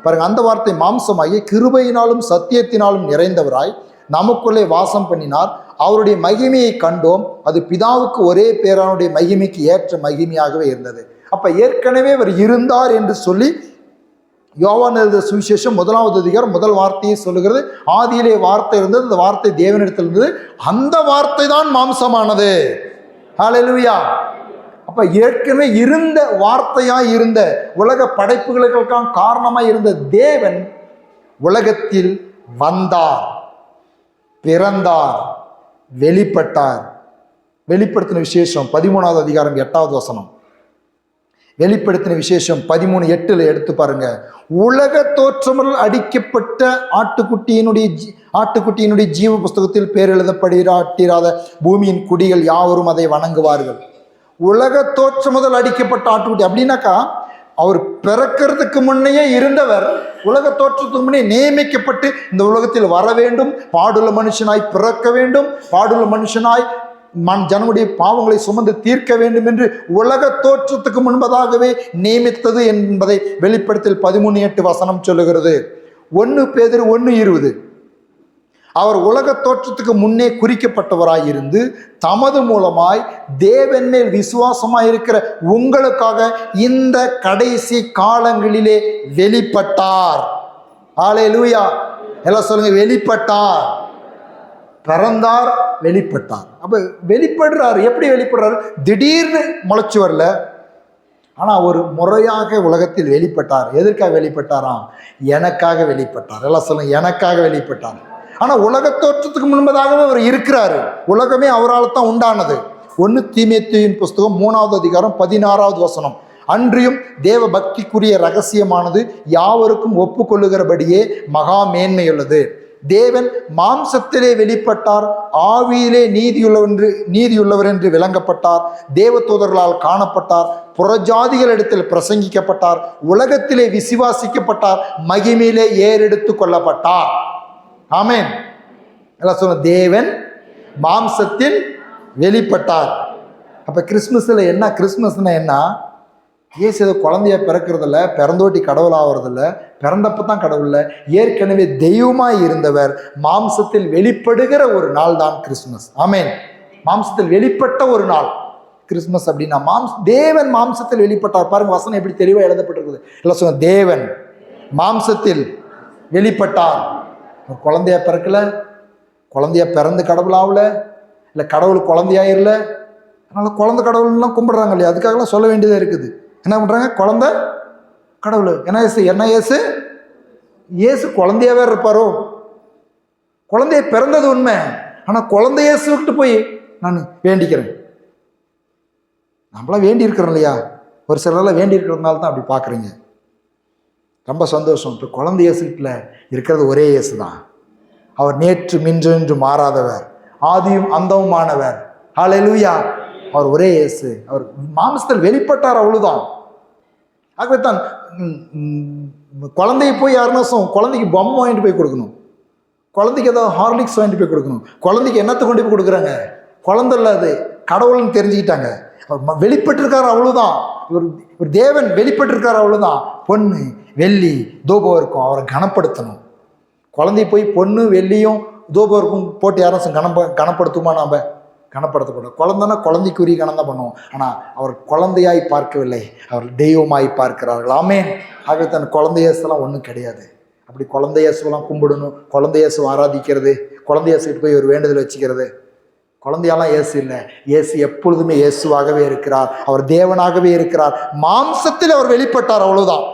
பாருங்க, அந்த வார்த்தை மாம்சமாகி கிருபையினாலும் சத்தியத்தினாலும் நிறைந்தவராய் நமக்குள்ளே வாசம் பண்ணினார். அவருடைய மகிமையை கண்டோம், அது பிதாவுக்கு ஒரே பேரானுடைய மகிமைக்கு ஏற்ற மகிமையாகவே இருந்தது. அப்ப ஏற்கனவே அவர் இருந்தார் என்று சொல்லி யோவான் எழுதின சுவிசேஷம் 1வது அதிகாரம் முதல் வார்த்தையை சொல்லுகிறது. ஆதியிலே வார்த்தை இருந்தது, அந்த வார்த்தை தேவனிடத்தில் இருந்தது, அந்த வார்த்தை தான் மாம்சமானது. ஹல்லேலூயா. அப்ப ஏற்கனவே இருந்த வார்த்தையாய் இருந்த உலக படைப்புகளுக்கெல்லாம் காரணமாய் இருந்த தேவன் உலகத்தில் வந்தார், பிறந்தார், வெளிப்பட்டார். வெளிப்படுத்தின விசேஷம் 13வது அதிகாரம் 8வது வசனம். வெளிப்படுத்தின விசேஷம் 13:8 எடுத்து பாருங்க. உலக தோற்றமுடன் அடிக்கப்பட்ட ஆட்டுக்குட்டியினுடைய ஜீவ புஸ்தகத்தில் பேர் எழுதப்படாத பூமியின் குடிகள் யாவரும் அதை வணங்குவார்கள். உலக தோற்றம் முதல் அடிக்கப்பட்ட ஆட்டுக்குட்டி அப்படின்னாக்கா, அவர் பிறக்கிறதுக்கு முன்னையே இருந்தவர், உலக தோற்றத்துக்கு முன்னே நியமிக்கப்பட்டு இந்த உலகத்தில் வர வேண்டும், பாடுள்ள மனுஷனாய் பிறக்க வேண்டும், பாடுள்ள மனுஷனாய் ஜனங்களுடைய பாவங்களை சுமந்து தீர்க்க வேண்டும் என்று உலக தோற்றத்துக்கு முன்பதாகவே நியமித்தது என்பதை வெளிப்படுத்தல் 13:8 வசனம் சொல்லுகிறது. 1 பேதுரு 1:20, அவர் உலக தோற்றத்துக்கு முன்னே குறிக்கப்பட்டவராயிருந்து தமது மூலமாய் தேவன் மேல் விசுவாசமாயிருக்கிற உங்களுக்காக இந்த கடைசி காலங்களிலே வெளிப்பட்டார். ஹல்லேலூயா. எல்லாம் சொல்லுங்க, வெளிப்பட்டார். பிறந்தார், வெளிப்பட்டார். அப்ப வெளிப்படுறாரு. எப்படி வெளிப்படுறாரு? திடீர்னு முளைச்சு வரல, ஆனா ஒரு முறையாக உலகத்தில் வெளிப்பட்டார். எதற்காக வெளிப்பட்டாராம்? எனக்காக வெளிப்பட்டார். எல்லாம் சொல்லுங்க, எனக்காக வெளிப்பட்டார். ஆனா உலக தோற்றத்துக்கு முன்பதாகவே அவர் இருக்கிறாரு. உலகமே அவரால் தான் உண்டானது. 1 தீமோத்தேயுவின் புஸ்தகம் 3வது அதிகாரம் 16வது வசனம். அன்றியும் தேவ பக்திக்குரிய ரகசியமானது யாவருக்கும் ஒப்புக்கொள்ளுகிறபடியே மகா மேன்மையுள்ளது. தேவன் மாம்சத்திலே வெளிப்பட்டார், ஆவியிலே நீதியுள்ளவர் என்று விளங்கப்பட்டார், தேவதூதர்களால் காணப்பட்டார், புறஜாதிகளிடத்தில் பிரசங்கிக்கப்பட்டார், உலகத்திலே விசுவாசிக்கப்பட்டார், மகிமையிலே ஏறெடுத்து கொள்ளப்பட்டார். ஆமென். எல்லாம் சொல்ல, தேவன் மாம்சத்தில் வெளிப்பட்டார். அப்ப கிறிஸ்துமஸ்ல என்ன? கிறிஸ்துமஸ்னா என்ன? இயேசு ஏதோ குழந்தைய பிறக்கிறதில்ல, பிறந்தோட்டி கடவுள் ஆகிறதில்ல, பிறந்தப்ப தான் கடவுள்ல, ஏற்கனவே தெய்வமாய் இருந்தவர் மாம்சத்தில் வெளிப்படுகிற ஒரு நாள் தான் கிறிஸ்துமஸ். ஆமென். மாம்சத்தில் வெளிப்பட்ட ஒரு நாள் கிறிஸ்துமஸ். அப்படின்னா தேவன் மாம்சத்தில் வெளிப்பட்டார். பாருங்க, வசனம் எப்படி தெளிவாக எழுதப்பட்டிருக்குது. எல்லாம் சொல்லுங்க, தேவன் மாம்சத்தில் வெளிப்பட்டார். குழந்தையா பிறக்கல, குழந்தையா பிறந்து கடவுளாகல, இல்லை கடவுள் குழந்தையாயிரல. அதனால குழந்தை கடவுள்லாம் கும்பிடுறாங்க இல்லையா? அதுக்காகலாம் சொல்ல வேண்டியதாக இருக்குது. என்ன பண்றாங்க? குழந்தை கடவுள். இயேசு குழந்தையாவே இருப்பாரோ? குழந்தைய பிறந்தது உண்மை, ஆனா குழந்தை இயேசு விட்டு போய் நான் வேண்டிக்கிறேன். நம்மளாம் வேண்டி இருக்கிறோம் இல்லையா? ஒரு சிலரெல்லாம் வேண்டி இருக்கிறதுனால தான் அப்படி பார்க்குறீங்க. ரொம்ப சந்தோஷம். இப்போ குழந்தை இயேசுல இருக்கிறது ஒரே இயேசு தான். அவர் நேற்று மின்று மாறாதவர், ஆதியும் அந்தவுமானவர். ஹல்லேலூயா. அவர் ஒரே இயேசு. அவர் மாம்சத்தில் வெளிப்பட்டார், அவ்வளவுதான். ஆகவே தான் குழந்தைய போய் யாருன்னா குழந்தைக்கு பொம்மை வாங்கிட்டு போய் கொடுக்கணும், குழந்தைக்கு ஏதாவது ஹார்லிக்ஸ் வாங்கிட்டு போய் கொடுக்கணும். குழந்தைக்கு என்னத்தை கொண்டு போய் கொடுக்குறாங்க? குழந்தை இல்லை, அது கடவுள்னு தெரிஞ்சுக்கிட்டாங்க. அவர் வெளிப்பட்டிருக்காரு, அவ்வளவுதான். ஒரு தேவன் வெளிப்பட்டிருக்காரு, அவ்வளவுதான். பொண்ணு வெள்ளி தூபம் இருக்கும், அவரை கனப்படுத்தணும். குழந்தைய போய் பொண்ணு வெள்ளியும் தூபம் இருக்கும் போட்டு யாரும் கனப்படுத்துமா? நாம் கனப்படுத்தப்படும். குழந்தைன்னா குழந்தைக்குரிய கனம் தான் பண்ணுவோம். ஆனால் அவர் குழந்தையாய் பார்க்கவில்லை, அவர் தெய்வமாய் பார்க்கிறார்கள். ஆமென். ஆகவே தன் குழந்தையேசுலாம் ஒன்றும் கிடையாது. அப்படி குழந்தையேசுவெல்லாம் கும்பிடணும், குழந்தையேசு ஆராதிக்கிறது, குழந்தையேசுக்கிட்டு போய் ஒரு வேண்டுதல் வச்சுக்கிறது. குழந்தையாலாம் இயேசு இல்லை. இயேசு எப்பொழுதுமே இயேசுவாகவே இருக்கிறார், அவர் தேவனாகவே இருக்கிறார். மாம்சத்தில் அவர் வெளிப்பட்டார், அவ்வளவுதான்.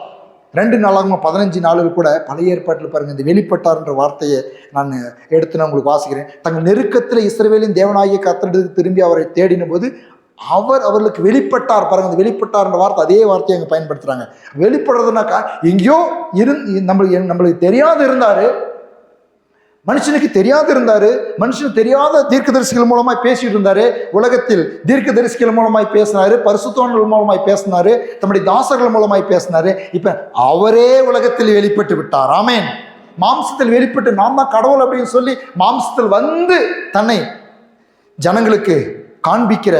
2 நாளாகவும் 15 நாளில் கூட பழைய ஏற்பாட்டில் பாருங்கள், இந்த வெளிப்பட்டார்ன்ற வார்த்தையை நான் எடுத்து நான் உங்களுக்கு வாசிக்கிறேன். தங்கள் நெருக்கத்தில் இஸ்ரவேலின் தேவனாகிய கர்த்தரிடத்துக்கு திரும்பி அவரை தேடின போது அவர்களுக்கு வெளிப்பட்டார். பாருங்க, இந்த வெளிப்பட்டார்ன்ற வார்த்தை அதே வார்த்தையை அங்கே பயன்படுத்துகிறாங்க. வெளிப்படுறதுனாக்கா எங்கேயோ நம்மளுக்கு தெரியாது இருந்தார், மனுஷனுக்கு தெரியாது இருந்தாரு, மனுஷனுக்கு தெரியாத தீர்க்கதரிசிகள் மூலமாய் பேசிட்டு இருந்தாரு. உலகத்தில் தீர்க்கதரிசிகள் மூலமாய் பேசினாரு, பரிசுத்தவான்கள் மூலமாய் பேசினாரு, தம்முடைய தாசர்கள் மூலமாய் பேசினாரு. இப்ப அவரே உலகத்தில் வெளிப்பட்டு விட்டார். ஆமென். மாம்சத்தில் வெளிப்பட்டு நான் தான் கடவுள் அப்படின்னு சொல்லி மாம்சத்தில் வந்து தன்னை ஜனங்களுக்கு காண்பிக்கிற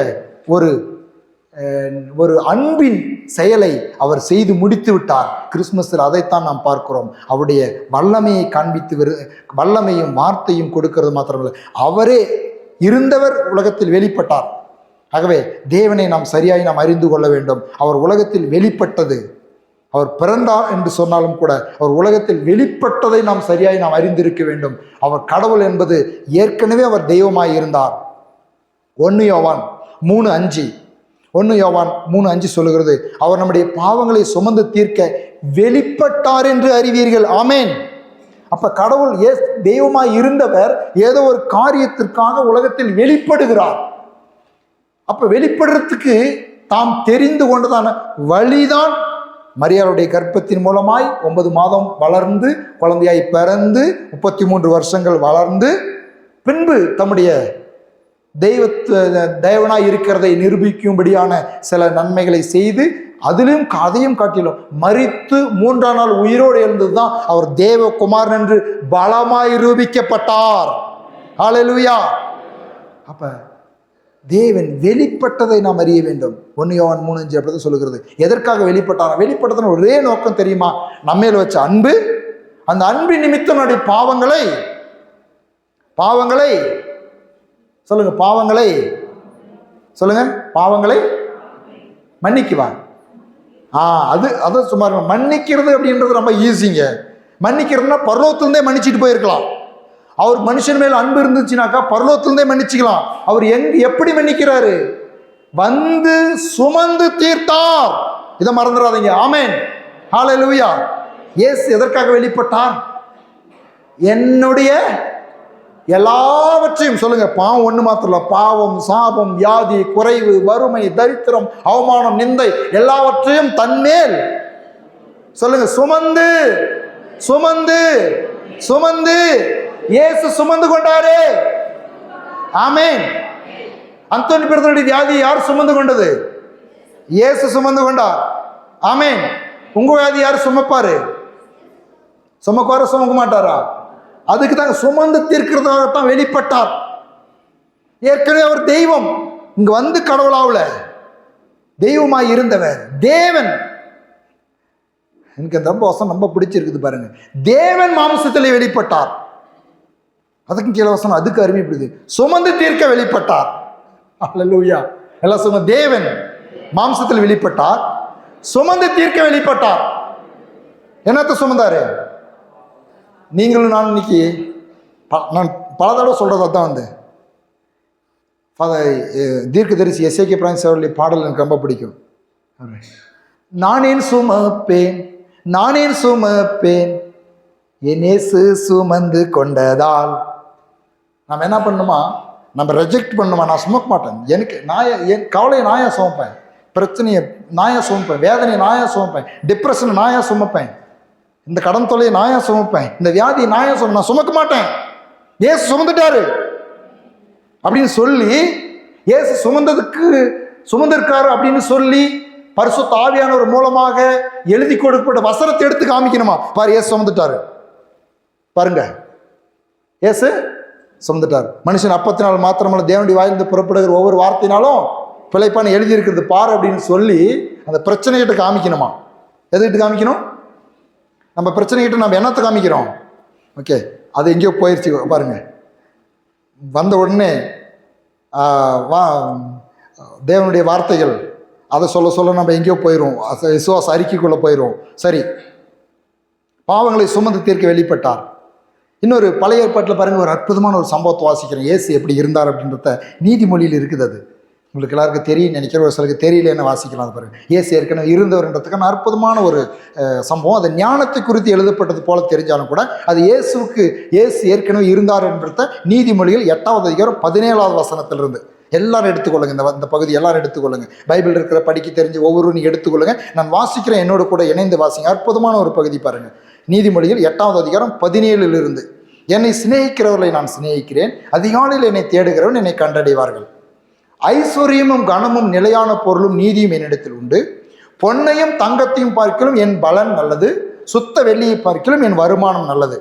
ஒரு அன்பின் செயலை அவர் செய்து முடித்து விட்டார். கிறிஸ்துமஸில் அதைத்தான் நாம் பார்க்கிறோம். அவருடைய வல்லமையை காண்பித்து வல்லமையும் வார்த்தையும் கொடுக்கிறது மாத்திரமல்ல, அவரே இருந்தவர் உலகத்தில் வெளிப்பட்டார். ஆகவே தேவனை நாம் சரியாய் நாம் அறிந்து கொள்ள வேண்டும். அவர் உலகத்தில் வெளிப்பட்டது, அவர் பிறந்தார் என்று சொன்னாலும் கூட அவர் உலகத்தில் வெளிப்பட்டதை நாம் சரியாய் நாம் அறிந்திருக்க வேண்டும். அவர் கடவுள் என்பது ஏற்கனவே அவர் தெய்வமாய் இருந்தார். 1 யோவான் 3:5 சொல்லுகிறது, அவர் நம்முடைய பாவங்களை சுமந்து தீர்க்க வெளிப்பட்டார் என்று அறிவீர்கள். ஆமென். அப்ப கடவுள் தெய்வமாய் இருந்தவர் ஏதோ ஒரு காரியத்திற்காக உலகத்தில் வெளிப்படுகிறார். அப்ப வெளிப்படுறதுக்கு தாம் தெரிந்து கொண்டதான வழிதான் மரியாளுடைய கர்ப்பத்தின் மூலமாய் 9 மாதம் வளர்ந்து குழந்தையாய் பிறந்து 33 வருஷங்கள் வளர்ந்து பின்பு தம்முடைய தேவனாய் இருக்கிறதை நிரூபிக்கும்படியான சில நன்மைகளை செய்து அதையும் காட்டிலும் மரித்து 3ஆம் நாள் உயிரோடு எழுந்ததுதான் அவர் தேவகுமாரன் என்று பலமாய் நிரூபிக்கப்பட்டார். ஹல்லேலூயா. அப்ப தேவன் வெளிப்பட்டதை நாம் அறிய வேண்டும். 1 யோவான் 3:5 அப்படிதான் சொல்லுகிறது. எதற்காக வெளிப்பட்டார்? வெளிப்பட்டதன் ஒரே நோக்கம் தெரியுமா? நம்மேல் வச்ச அன்பு. அந்த அன்பின் நிமித்தம் நம்முடைய பாவங்களை சொல்லுங்க, பாவங்களை மன்னிக்குவா. அது சும்மா மன்னிக்கிறது அப்படின்றது ரொம்ப ஈஸிங்க. மன்னிக்கிறதுனா பரலோகத்திலிருந்தே மன்னிச்சுட்டு போயிருக்கலாம். அவர் மனுஷன் மேல் அன்பு இருந்துச்சுனாக்கா பரலோகத்திலிருந்தே மன்னிச்சுக்கலாம். அவர் எப்படி மன்னிக்கிறாரு? வந்து சுமந்து தீர்த்தார். இதை மறந்துடாதீங்க. ஆமென். ஹல்லேலூயா. இயேசு எதற்காக வெளிப்பட்டார்? என்னுடைய எல்லாவற்றையும் சொல்லுங்க, பாவம் ஒண்ணு மாத்திரம் இல்ல, பாவம், சாபம், வியாதி, குறைவு, வறுமை, தரித்திரம், அவமானம், நிந்தை எல்லாவற்றையும் தன்மேல் சொல்லுங்க சுமந்து இயேசு சுமந்து கொண்டாரே. ஆமென். அந்தோனி பெருத்தனுடைய வியாதி யார் சுமந்து கொண்டது? இயேசு சுமந்து கொண்டார். ஆமென். உங்க வியாதி யார் சுமப்பாரு? சுமக்க மாட்டாரா? அதுக்கு தான் சுமந்து தீர்க்கிறதாகத்தான் வெளிப்பட்டார். ஏற்கனவே அவர் தெய்வம், இங்க வந்து கடவுளாவுல தெய்வமாய் இருந்தவர் தேவன். எனக்கு அந்த வசனம் ரொம்ப பிடிச்சிருக்குது பாருங்க. தேவன் மாம்சத்திலே வெளிப்பட்டார். அதுக்கு கீழே வசனம் அதுக்கு அருமைப்படுது. சுமந்து தீர்க்க வெளிப்பட்டார். அல்லேலூயா. எல்லாம் சொல்லுங்க, தேவன் மாம்சத்தில் வெளிப்பட்டார், சுமந்து தீர்க்க வெளிப்பட்டார். என்னத்தை சுமந்தாரு? நீங்களும் நான் இன்னைக்கு நான் பல தடவை சொல்றது தான் தீர்க்கதரிசி எசேக்கியா அவருடைய பாடல் எனக்கு ரொம்ப பிடிக்கும். நானேன் சுமப்பேன் என் இயேசு சுமந்து கொண்டதால். நம்ம என்ன பண்ணுமா? நம்ம ரெஜெக்ட் பண்ணுமா? நான் சுமக்க மாட்டேன். என் கவலையை நாயா சுமப்பேன், பிரச்சனையை நாயா சுமப்பேன், வேதனையை நாயா சுமப்பேன், டிப்ரெஷனை நாயா சுமப்பேன், இந்த கடன் தொல்லையை நாயா சுமப்பேன், இந்த வியாதியை நாயா நான் சுமக்க மாட்டேன், இயேசு சுமந்துட்டாரு அப்படின்னு சொல்லி இயேசு சுமந்திருக்காரு அப்படின்னு சொல்லி பரிசுத்த ஆவியானவர் மூலமாக எழுதி கொடுக்கப்பட்ட வசனத்தை எடுத்து காமிக்கணுமா? பாரு, இயேசு சுமந்துட்டாரு. பாருங்க, இயேசு சுமந்துட்டார். மனுஷன் அப்பத்தினால் மாத்திரமல்ல தேவனுடைய வாயிலிருந்து புறப்படுகிற ஒவ்வொரு வார்த்தையினாலும் பிழைப்பான எழுதி இருக்கிறது பாரு அப்படின்னு சொல்லி அந்த பிரச்சனைகிட்ட காமிக்கணுமா? எதுக்கிட்ட காமிக்கணும்? நம்ம பிரச்சனைகிட்ட நம்ம என்னத்தை காமிக்கிறோம்? ஓகே, அது எங்கேயோ போயிடுச்சு பாருங்க. வந்த உடனே தேவனுடைய வார்த்தைகள் அதை சொல்ல நம்ம எங்கேயோ போயிடும், விசுவாச அறிக்கைக்குள்ளே போயிடும். சரி, பாவங்களை சுமந்து தீர்க்க வெளிப்பட்டார். இன்னொரு பழைய ஏற்பாட்டில் பாருங்க, ஒரு அற்புதமான ஒரு சம்பவத்தை வாசிக்கிறேன். இயேசு எப்படி இருந்தார் அப்படின்றத நீதிமொழியில் இருக்குது. அது உங்களுக்கு எல்லாருக்கும் தெரியும் நினைக்கிற, ஒரு சிலருக்கு தெரியல என்ன வாசிக்கலாம். அது பாருங்க, இயேசு ஏற்கனவே இருந்தவர்ன்றதுக்கான அற்புதமான ஒரு சம்பவம். அது ஞானத்தை குறித்து எழுதப்பட்டது போல தெரிஞ்சாலும் கூட அது இயேசு ஏற்கனவே இருந்தார் என்றத நீதிமொழிகள் 8வது அதிகாரம் 17வது வசனத்திலிருந்து எல்லாரும் எடுத்துக்கொள்ளுங்க. இந்த பகுதி எல்லாரும் எடுத்துக்கொள்ளுங்க. பைபிள் இருக்கிற படிக்க தெரிஞ்சு ஒவ்வொருவரும் நீ எடுத்துக்கொள்ளுங்க. நான் வாசிக்கிறேன், என்னோட கூட இணைந்து வாசிங்க. அற்புதமான ஒரு பகுதி பாருங்க. நீதிமொழிகள் 8வது அதிகாரம் 17லிருந்து. என்னை சிநேகிக்கிறவர்களை நான் சிநேகிக்கிறேன், அதிகாலையில் என்னை தேடுகிறவன் என்னை கண்டடைவார்கள். ஐஸ்வர்யமும் கனமும் நிலையான பொருளும் நீதியும் என்னிடத்தில் உண்டு. பொன்னையும் தங்கத்தையும் பார்க்கிலும் என் பலன் நல்லது, சுத்த வெள்ளியை பார்க்கிலும் என் வருமானம் நல்லது.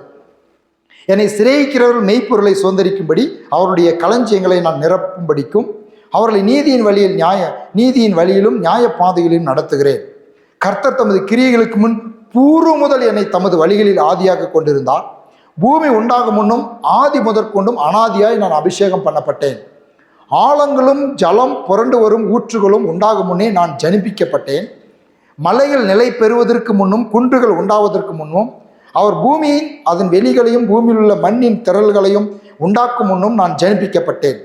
என்னை சிநேகிக்கிறவர்கள் மெய்ப்பொருளை சுதந்திரிக்கும்படி அவருடைய களஞ்சியங்களை நான் நிரப்பும்படிக்கும் அவர்களை நீதியின் வழியிலும் நியாய பாதைகளிலும் நடத்துகிறேன். கர்த்தர் தமது கிரியைகளுக்கு முன் பூர்வ முதல் என்னை தமது வழிகளில் ஆதியாக கொண்டிருந்தார். பூமி உண்டாகும் முன்னும் ஆதி முதற்கொண்டும் அனாதியாய் நான் அபிஷேகம் பண்ணப்பட்டேன். ஆழங்களும் ஜலம் புரண்டு வரும் ஊற்றுகளும் உண்டாகும் முன்னே நான் ஜனிப்பிக்கப்பட்டேன். மலைகள் நிலை பெறுவதற்கு முன்னும் குன்றுகள் உண்டாவதற்கு முன்னும் அவர் பூமியின் அதன் வெளிகளையும் பூமியில் உள்ள மண்ணின் திரள்களையும் உண்டாக்கும் முன்னும் நான் ஜனிப்பிக்கப்பட்டேன்.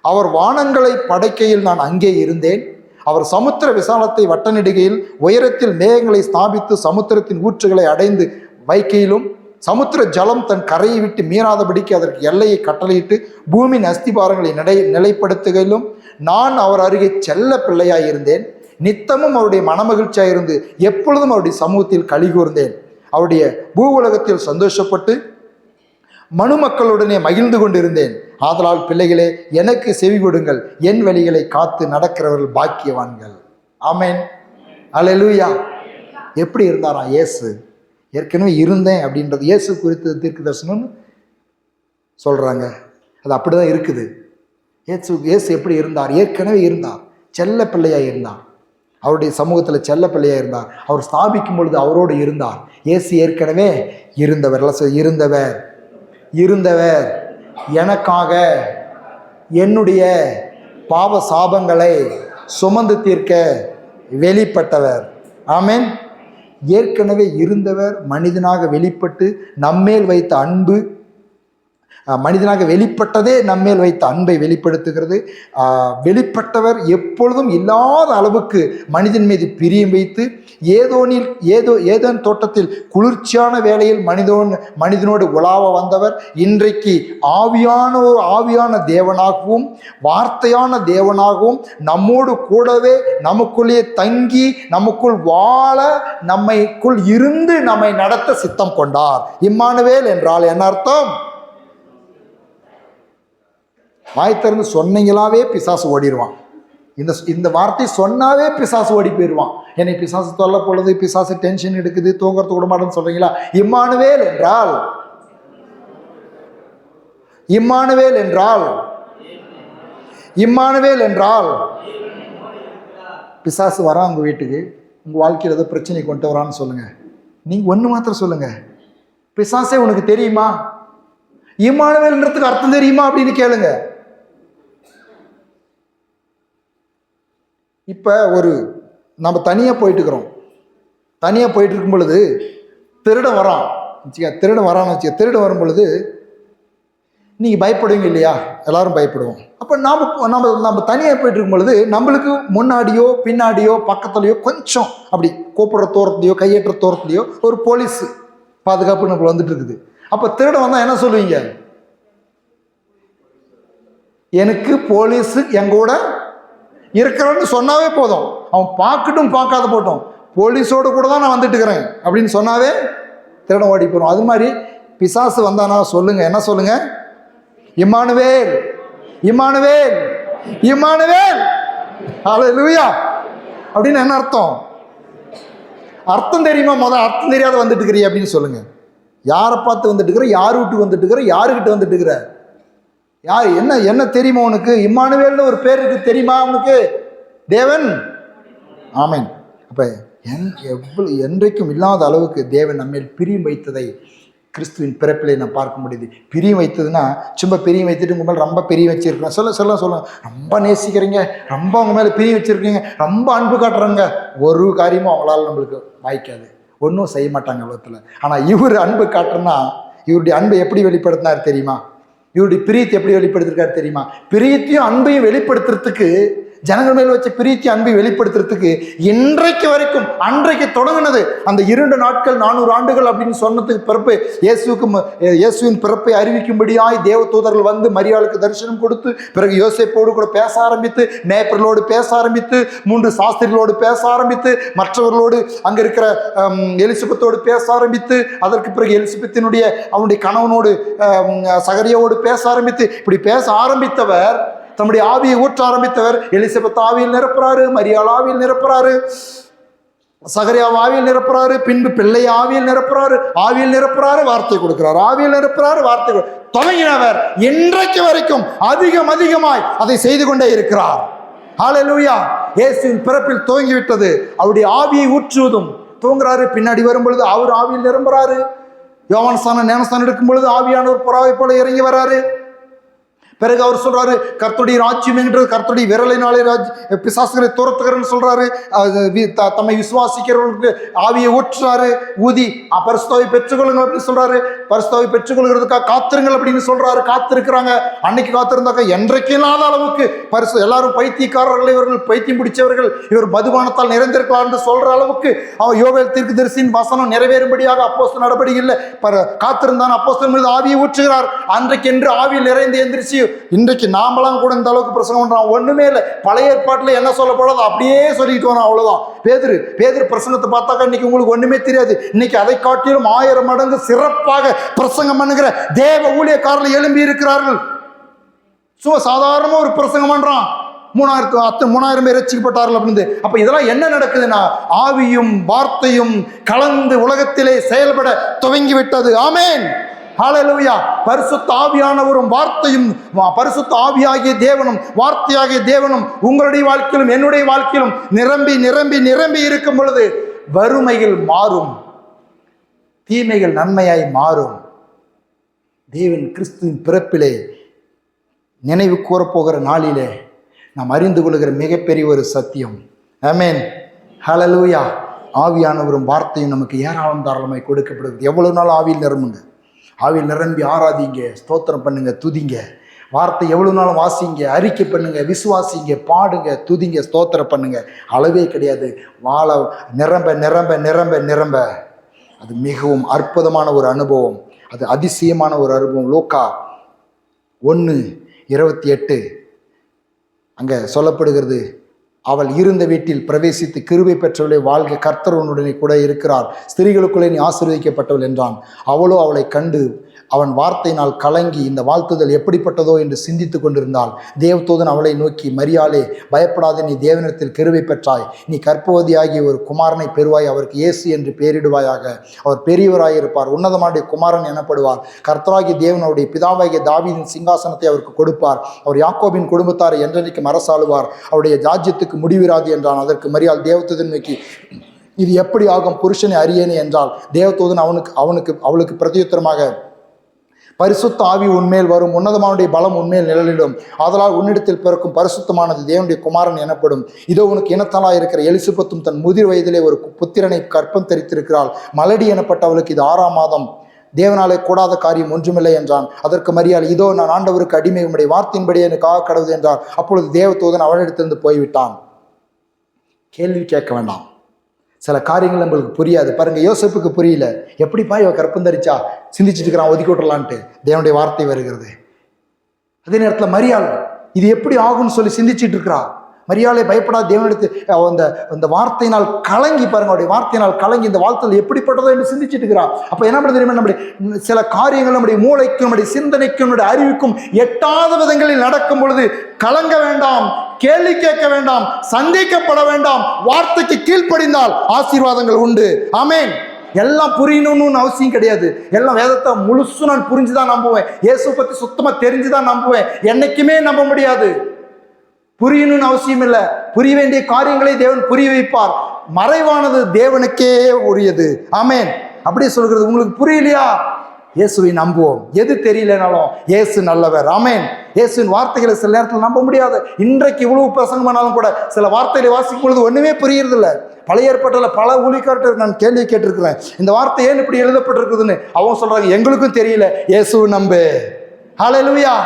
அவர் வானங்களை படைக்கையில் நான் அங்கே இருந்தேன். அவர் சமுத்திர விசாலத்தை வட்டனிடுகையில் உயரத்தில் மேகங்களை ஸ்தாபித்து சமுத்திரத்தின் ஊற்றுகளை அடைந்து வைக்கையிலும் சமுத்திர ஜலம் தன் கரையை விட்டு மீறாதபடிக்கு அதற்கு எல்லையை கட்டளையிட்டு பூமியின் அஸ்திபாரங்களை நிலைப்படுத்துகையிலும் நான் அவர் அருகே செல்ல பிள்ளையாயிருந்தேன். நித்தமும் அவருடைய மனமகிழ்ச்சியாயிருந்து எப்பொழுதும் அவருடைய சமூகத்தில் களி கூர்ந்தேன். அவருடைய பூ உலகத்தில் சந்தோஷப்பட்டு மனுமக்களுடனே மகிழ்ந்து கொண்டிருந்தேன். ஆதலால் பிள்ளைகளே, எனக்கு செவி கொடுங்கள், என் வழிகளை காத்து நடக்கிறவர்கள் பாக்கியவான்கள். ஆமேன், அல்லேலூயா. எப்படி இருந்தாராம் இயேசு? ஏற்கனவே இருந்தேன் அப்படின்றது இயேசு குறித்து தீர்க்க தரிசனம்னு சொல்றாங்க. அது அப்படிதான் இருக்குது. இயேசு எப்படி இருந்தார்? ஏற்கனவே இருந்தார், செல்ல பிள்ளையாக இருந்தார், அவருடைய சமூகத்தில் செல்ல பிள்ளையாக இருந்தார். அவர் ஸ்தாபிக்கும் பொழுது அவரோடு இருந்தார். இயேசு ஏற்கனவே இருந்தவர் எனக்காக என்னுடைய பாவ சாபங்களை சுமந்து தீர்க்க வெளிப்பட்டவர். ஆமென். ஏற்கனவே இருந்தவர் மனிதனாக வெளிப்பட்டு நம்மேல் வைத்த அன்பு, மனிதனாக வெளிப்பட்டதே நம்மேல் வைத்த அன்பை வெளிப்படுத்துகிறது. வெளிப்பட்டவர் எப்பொழுதும் இல்லாத அளவுக்கு மனிதன் மீது பிரியம் வைத்து ஏதோன் தோட்டத்தில் குளிர்ச்சியான வேளையில் மனிதனோடு உலாவ வந்தவர் இன்றைக்கு ஆவியான தேவனாகவும் வார்த்தையான தேவனாகவும் நம்மோடு கூடவே நமக்குள்ளே தங்கி நமக்குள் வாழ நம்மைக்குள் இருந்து நம்மை நடத்த சித்தம் கொண்டார். இம்மானுவேல் என்றால் என்ன அர்த்தம்? வாய் திறந்து சொன்னீங்களாவே பிசாசு ஓடிடுவான். இந்த வார்த்தை சொன்னாவே பிசாசு ஓடி போயிடுவான். என்னை பிசாசு தொல்லை பொழுது, பிசாசு டென்ஷன் எடுக்குது, தூங்குறது கூட மாட்டேன்னு சொல்றீங்களா? இம்மானுவேல் என்றால் பிசாசு வரான் உங்க வீட்டுக்கு, உங்க வாழ்க்கையில் ஏதோ பிரச்சனை கொண்டு வரான்னு சொல்லுங்க. நீங்க ஒண்ணு மாத்திரம் சொல்லுங்க, பிசாசே உனக்கு தெரியுமா? இம்மானுவேல்ன்றதுக்கு அர்த்தம் தெரியுமா அப்படின்னு கேளுங்க. இப்போ நம்ம தனியாக போயிட்டு இருக்கும் பொழுது திருடன் வரான்னு வச்சுக்க. திருடன் வரும் பொழுது நீங்கள் பயப்படுவீங்க இல்லையா? எல்லாரும் பயப்படுவோம். அப்போ நம்ம தனியாக போயிட்டு இருக்கும் பொழுது நம்மளுக்கு முன்னாடியோ பின்னாடியோ பக்கத்துலையோ கொஞ்சம் அப்படி கூப்பிடுற தூரத்துலையோ கையேற்ற தூரத்துலையோ ஒரு போலீஸ் பாதுகாப்பு நம்மளுக்கு வந்துட்டு இருக்குது. அப்போ திருடன் வந்தால் என்ன சொல்லுவீங்க? எனக்கு போலீஸு எங்கூட இருக்கிறன்னு சொன்னாவே போதும். அவன் பார்க்கட்டும் பார்க்காத போட்டோம், போலீஸோடு கூட தான் நான் வந்துட்டு இருக்கிறேன் அப்படின்னு சொன்னாவே திருடன் ஓடி போயிடும். அது மாதிரி பிசாசு வந்தானா சொல்லுங்க, என்ன சொல்லுங்க? Emmanuel Emmanuel. ஹல்லேலூயா. அப்படின்னு என்ன அர்த்தம்? அர்த்தம் தெரியுமா? முதல் அர்த்தம் தெரியாத வந்துட்டு இருக்கிறீ அப்படின்னு சொல்லுங்க. யாரை பார்த்து வந்துட்டு இருக்கிற? யார் வீட்டுக்கு வந்துட்டு இருக்கிற? யாருக்கிட்ட வந்துட்டு இருக்கிற? யார்? என்ன என்ன தெரியுமா உனக்கு? இம்மானுவேல்னு ஒரு பேர் இருக்கு, தெரியுமா உனக்கு? தேவன். ஆமென். அப்ப எவ்வளவு என்றைக்கும் இல்லாத அளவுக்கு தேவன் நம்மேல் பிரியம் வைத்ததை கிறிஸ்துவின் பிறப்பிலே நான் பார்க்க முடியுது. பிரியம் வைத்ததுன்னா சும்மா பிரியம் வைத்துட்டு உங்க மேலே ரொம்ப பிரியம் வச்சிருக்கேன் சொல்ல ரொம்ப நேசிக்கிறீங்க, ரொம்ப உங்க மேலே பிரியம் வச்சிருக்கீங்க, ரொம்ப அன்பு காட்டுறாங்க, ஒரு காரியமும் அவங்களால நம்மளுக்கு வாய்க்காது, ஒன்றும் செய்ய மாட்டாங்க உலகத்தில். ஆனால் இவர் அன்பு காட்டுறன்னா இவருடைய அன்பை எப்படி வெளிப்படுத்தினார் தெரியுமா? இவருடைய பிரியத்தை எப்படி வெளிப்படுத்திருக்காரு தெரியுமா? பிரியத்தையும் அன்பையும் வெளிப்படுத்துறதுக்கு, ஜனங்கள் மேல் வச்ச பிரீத்தி அன்பை வெளிப்படுத்துறதுக்கு இன்றைக்கு வரைக்கும், அன்றைக்கு தொடங்கினது அந்த 2 நாட்கள் 400 ஆண்டுகள் அப்படின்னு சொன்னதுக்கு பிறப்பு இயேசுவின் பிறப்பை அறிவிக்கும்படியாய் தேவ தூதர்கள் வந்து மரியாளுக்கு தரிசனம் கொடுத்து, பிறகு யோசேப்போடு கூட பேச ஆரம்பித்து, மேய்ப்பர்களோடு பேச ஆரம்பித்து, 3 சாஸ்திரிகளோடு பேச ஆரம்பித்து, மற்றவர்களோடு அங்க இருக்கிற எலிசபெத்தோடு பேச ஆரம்பித்து, அதற்கு பிறகு எலிசபெத்தினுடைய அவனுடைய கணவனோடு சகரியாவோடு பேச ஆரம்பித்து, இப்படி பேச ஆரம்பித்தவர், தம்முடைய ஆவியை ஊற்ற ஆரம்பித்தவர், எலிசபெத் ஆவியில் நிரப்புறாரு, மரியாள் ஆவியில் நிரப்புறாரு, சகரியா ஆவியில் நிரப்புறாரு, பின்பு பிள்ளை ஆவியில் நிரப்புறாரு, வார்த்தை கொடுக்கிறார், ஆவியில் நிரப்புறாரு, வார்த்தை தொடங்கினவர் இன்றைக்கு வரைக்கும் அதிகமாய் அதை செய்து கொண்டே இருக்கிறார். ஹல்லேலூயா. இயேசுவின் பிறப்பில் துவங்கிவிட்டது. அவருடைய ஆவியை ஊற்றுவதும் துவங்குறாரு. பின்னாடி வரும் பொழுது அவர் ஆவியில் நிரம்புறாரு. யோவான் ஞானஸ்தானம் எடுக்கும் பொழுது ஆவியானவர் புறாவை போல இறங்கி வராரு. பிறகு அவர் சொல்றாரு, கர்த்தருடைய ராஜ்யம் என்கிறது கர்த்தருடைய விரலினாலே பிசாசுகளை துரத்துகிறன்னு சொல்றாரு. தம்மை விசுவாசிக்கிறவர்களுக்கு ஆவியை ஊற்றுறாரு, ஊதி பரிசுத்தாவை பெற்றுக்கொள்ளுங்க அப்படின்னு சொல்றாரு. பரிசுத்தாவை பெற்றுக்கொள்கிறதுக்காக காத்திருங்கள் அப்படின்னு சொல்றாரு. காத்திருக்கிறாங்க. அன்னைக்கு காத்திருந்தாக்க என்றைக்கு இல்லாத அளவுக்கு எல்லாரும் பைத்தியக்காரர்கள், இவர்கள் பைத்தியம் பிடிச்சவர்கள், இவர் மதுபானத்தால் நிறைந்திருக்கலாம் என்று சொல்ற அளவுக்கு அவன் யோவேல் தீர்க்கதரிசியின் வசனம் நிறைவேறும்படியாக அப்போஸ்தலர் நடபடியில் காத்திருந்தான். அப்போஸ்தலர் மீது ஆவியை ஊற்றுகிறார். அன்றைக்கு என்று ஆவியில் நிறைந்து எந்திரிச்சு இன்றைக்கு நாமெல்லாம் கூட இந்த அளவுக்கு பிரசங்கம் பண்றோம். ஒண்ணுமே இல்லை. பழைய ஏற்பாட்டில் என்ன சொல்லப்படாதோ அப்படியே சொல்லிட்டு வரோம், அவ்வளவுதான். பேதுரு பிரசங்கத்தை பார்த்தாக்கா இன்னைக்கு உங்களுக்கு ஒண்ணுமே தெரியாது. இன்னைக்கு அதை காட்டிலும் 1000 மடங்கு சிறப்பாக பிரசங்கம் பண்ணுகிற தேவ ஊழியக்காரர்கள் எழும்பி இருக்கிறார்கள். சாதாரணமா ஒரு பிரசங்கம் பண்றான், 3000 பேர் ரட்சிக்கப்பட்டார்கள் அப்படின்னு. அப்ப இதெல்லாம் என்ன நடக்குதுன்னா, ஆவியும் வார்த்தையும் கலந்து உலகத்திலே செயல்பட துவங்கி விட்டது. ஆமென். ஹல்லேலூயா. பரிசுத்த ஆவியானவரும் வார்த்தையும், பரிசுத்த ஆவியாகிய தேவனும் வார்த்தையாகிய தேவனும் உங்களுடைய வாழ்க்கையிலும் என்னுடைய வாழ்க்கையிலும் நிரம்பி நிரம்பி நிரம்பி இருக்கும் பொழுது வறுமைகள் மாறும், தீமைகள் நன்மையாய் மாறும். தேவன் கிறிஸ்துவின் பிறப்பிலே நினைவு கூறப்போகிற நாளிலே நாம் அறிந்து கொள்கிற மிகப்பெரிய ஒரு சத்தியம். ஆமென். ஹல்லேலூயா. ஆவியானவரும் வார்த்தையும் நமக்கு ஏராளம் தாராளமாய் கொடுக்கப்படுகிறது. எவ்வளவு நாள் ஆவியில் நிரம்புங்க, ஆவியில் நிரம்பி ஆராதிங்க, ஸ்தோத்திரம் பண்ணுங்க, துதிங்க. வார்த்தை எவ்வளவு நாளும் வாசிங்க, அறிக்கை பண்ணுங்க, விசுவாசிங்க, பாடுங்க, துதிங்க, ஸ்தோத்திரம் பண்ணுங்க. அளவே கிடையாது. வாழ நிரம்ப நிரம்ப நிரம்ப நிரம்ப அது மிகவும் அற்புதமான ஒரு அனுபவம், அது அதிசயமான ஒரு அனுபவம். லூக்கா 1:28 அங்கே சொல்லப்படுகிறது, அவள் இருந்த வீட்டில் பிரவேசித்து கிருபை பெற்றவளை வாழ்க, கர்த்தர் உன்னுடனே கூட இருக்கிறார், ஸ்திரீகளுக்குள்ளே நீ ஆசீர்வதிக்கப்பட்டவள் என்றான். அவளோ அவளை கண்டு அவன் வார்த்தையினால் கலங்கி இந்த வாழ்த்துதல் எப்படிப்பட்டதோ என்று சிந்தித்து கொண்டிருந்தாள். தேவதூதன் அவளை நோக்கி, மரியாளே பயப்படாதே, நீ தேவனிடத்தில் கிருபை பெற்றாய், நீ கர்ப்பவதியாகிய ஒரு குமாரனை பெறுவாய், அவருக்கு இயேசு என்று பெயரிடுவாயாக. அவர் பெரியவராயிருப்பார், உன்னதமானுடைய குமாரன் எனப்படுவார். கர்த்தராகிய தேவன் அவருடைய பிதாவாகிய தாவீதின் சிங்காசனத்தை அவருக்கு கொடுப்பார். அவர் யாக்கோபின் குடும்பத்தாரை என்றென்றைக்கும் அரசாளுவார், அவருடைய ராஜ்யத்துக்கு முடிவிராது என்றான். அதற்கு மரியாள் தேவதூதன் நோக்கி, இது எப்படி ஆகும், புருஷனை அறியேனே என்றால். தேவதூதன் அவளுக்கு பிரதியுத்தரமாக, பரிசுத்த ஆவி உன்மேல் வரும், உன்னதமானுடைய பலம் உன்மேல் நிழலிடும், ஆதலால் உன்னிடத்தில் பிறக்கும் பரிசுத்தமானது தேவனுடைய குமாரன் எனப்படும். இதோ உனக்கு இனத்தலாக இருக்கிற எலிசபெத்தும் தன் முதிர் வயதிலே ஒரு புத்திரனை கற்பம் தரித்திருக்கிறாள். மலடி எனப்பட்டவளுக்கு இது 6ஆம் மாதம், தேவனாலே கூடாத காரியம் ஒன்றுமில்லை என்றான். அதற்கு மரியாள், இதோ நான் ஆண்டவருக்கு அடிமை, உம்முடைய வார்த்தையின்படியே எனக்கு ஆக கடவுது என்றார். அப்பொழுது தேவதூதன் அவனிடத்திலிருந்து போய்விட்டான். கேள்வி கேட்க வேண்டாம், சில காரியங்கள் நம்மளுக்கு புரியாது. பாருங்க, யோசேப்புக்கு புரியல, எப்படிப்பா இவ கற்பம் தரிச்சா, சிந்திச்சுட்டு இருக்கிறான், ஒதுக்கி விட்டுலான்ட்டு தேவனுடைய வார்த்தை வருகிறது. அதே நேரத்தில் மரியாள் இது எப்படி ஆகும்னு சொல்லி சிந்திச்சுட்டு இருக்கிறா. மரியாதை பயப்படாத தேவனிடத்து அந்த வார்த்தையினால் கலங்கி பாருங்க, அவருடைய வார்த்தையினால் கலங்கி இந்த வாழ்த்தல் எப்படிப்பட்டதோ என்று சிந்திச்சுட்டு இருக்கிறான். அப்ப என்ன பண்ண தெரியுமா, நம்முடைய சில காரியங்கள் நம்முடைய மூளைக்கும் நம்முடைய சிந்தனைக்கும் நம்முடைய அறிவுக்கும் எட்டாத விதங்களில் நடக்கும் பொழுது கலங்க வேண்டாம், கேள்வி கேட்க வேண்டாம், சந்தேகப்பட வேண்டாம். வார்த்தைக்கு கீழ்ப்படிந்தால் ஆசீர்வாதங்கள் உண்டு. ஆமென். எல்லாம் புரியணும்னு அவசியம் கிடையாது. எல்லாம் வேதத்தை முழுசும் நான் புரிஞ்சுதான் நம்புவேன், இயேசு பத்தி சுத்தமா தெரிஞ்சுதான் நம்புவேன், என்னைக்குமே நம்ப முடியாது. புரியணும்னு அவசியம் இல்லை. புரிய வேண்டிய காரியங்களை தேவன் புரிய வைப்பார். மறைவானது தேவனுக்கே உரியது. ஆமென். அப்படியே சொல்கிறது. உங்களுக்கு புரியலையா, இயேசுவை நம்புவோம். எது தெரியலனாலும் இயேசு நல்லவர். ஆமென். இயேசுவின் வார்த்தைகளை சில நேரத்தில் நம்ப முடியாது. இன்றைக்கு இவ்வளவு பிரசங்கம் பண்ணாலும் கூட சில வார்த்தைகளை வாசிக்கும் பொழுது ஒண்ணுமே புரியறதில்லை. பழைய ஏற்பாட்டில் பல ஊழியக்காரர்கள் நான் கேள்வி கேட்டிருக்கிறேன், இந்த வார்த்தை ஏன் இப்படி எழுதப்பட்டிருக்குதுன்னு. அவங்க சொல்றாங்க, எங்களுக்கும் தெரியல, இயேசுவை நம்பு. ஹல்லேலூயா.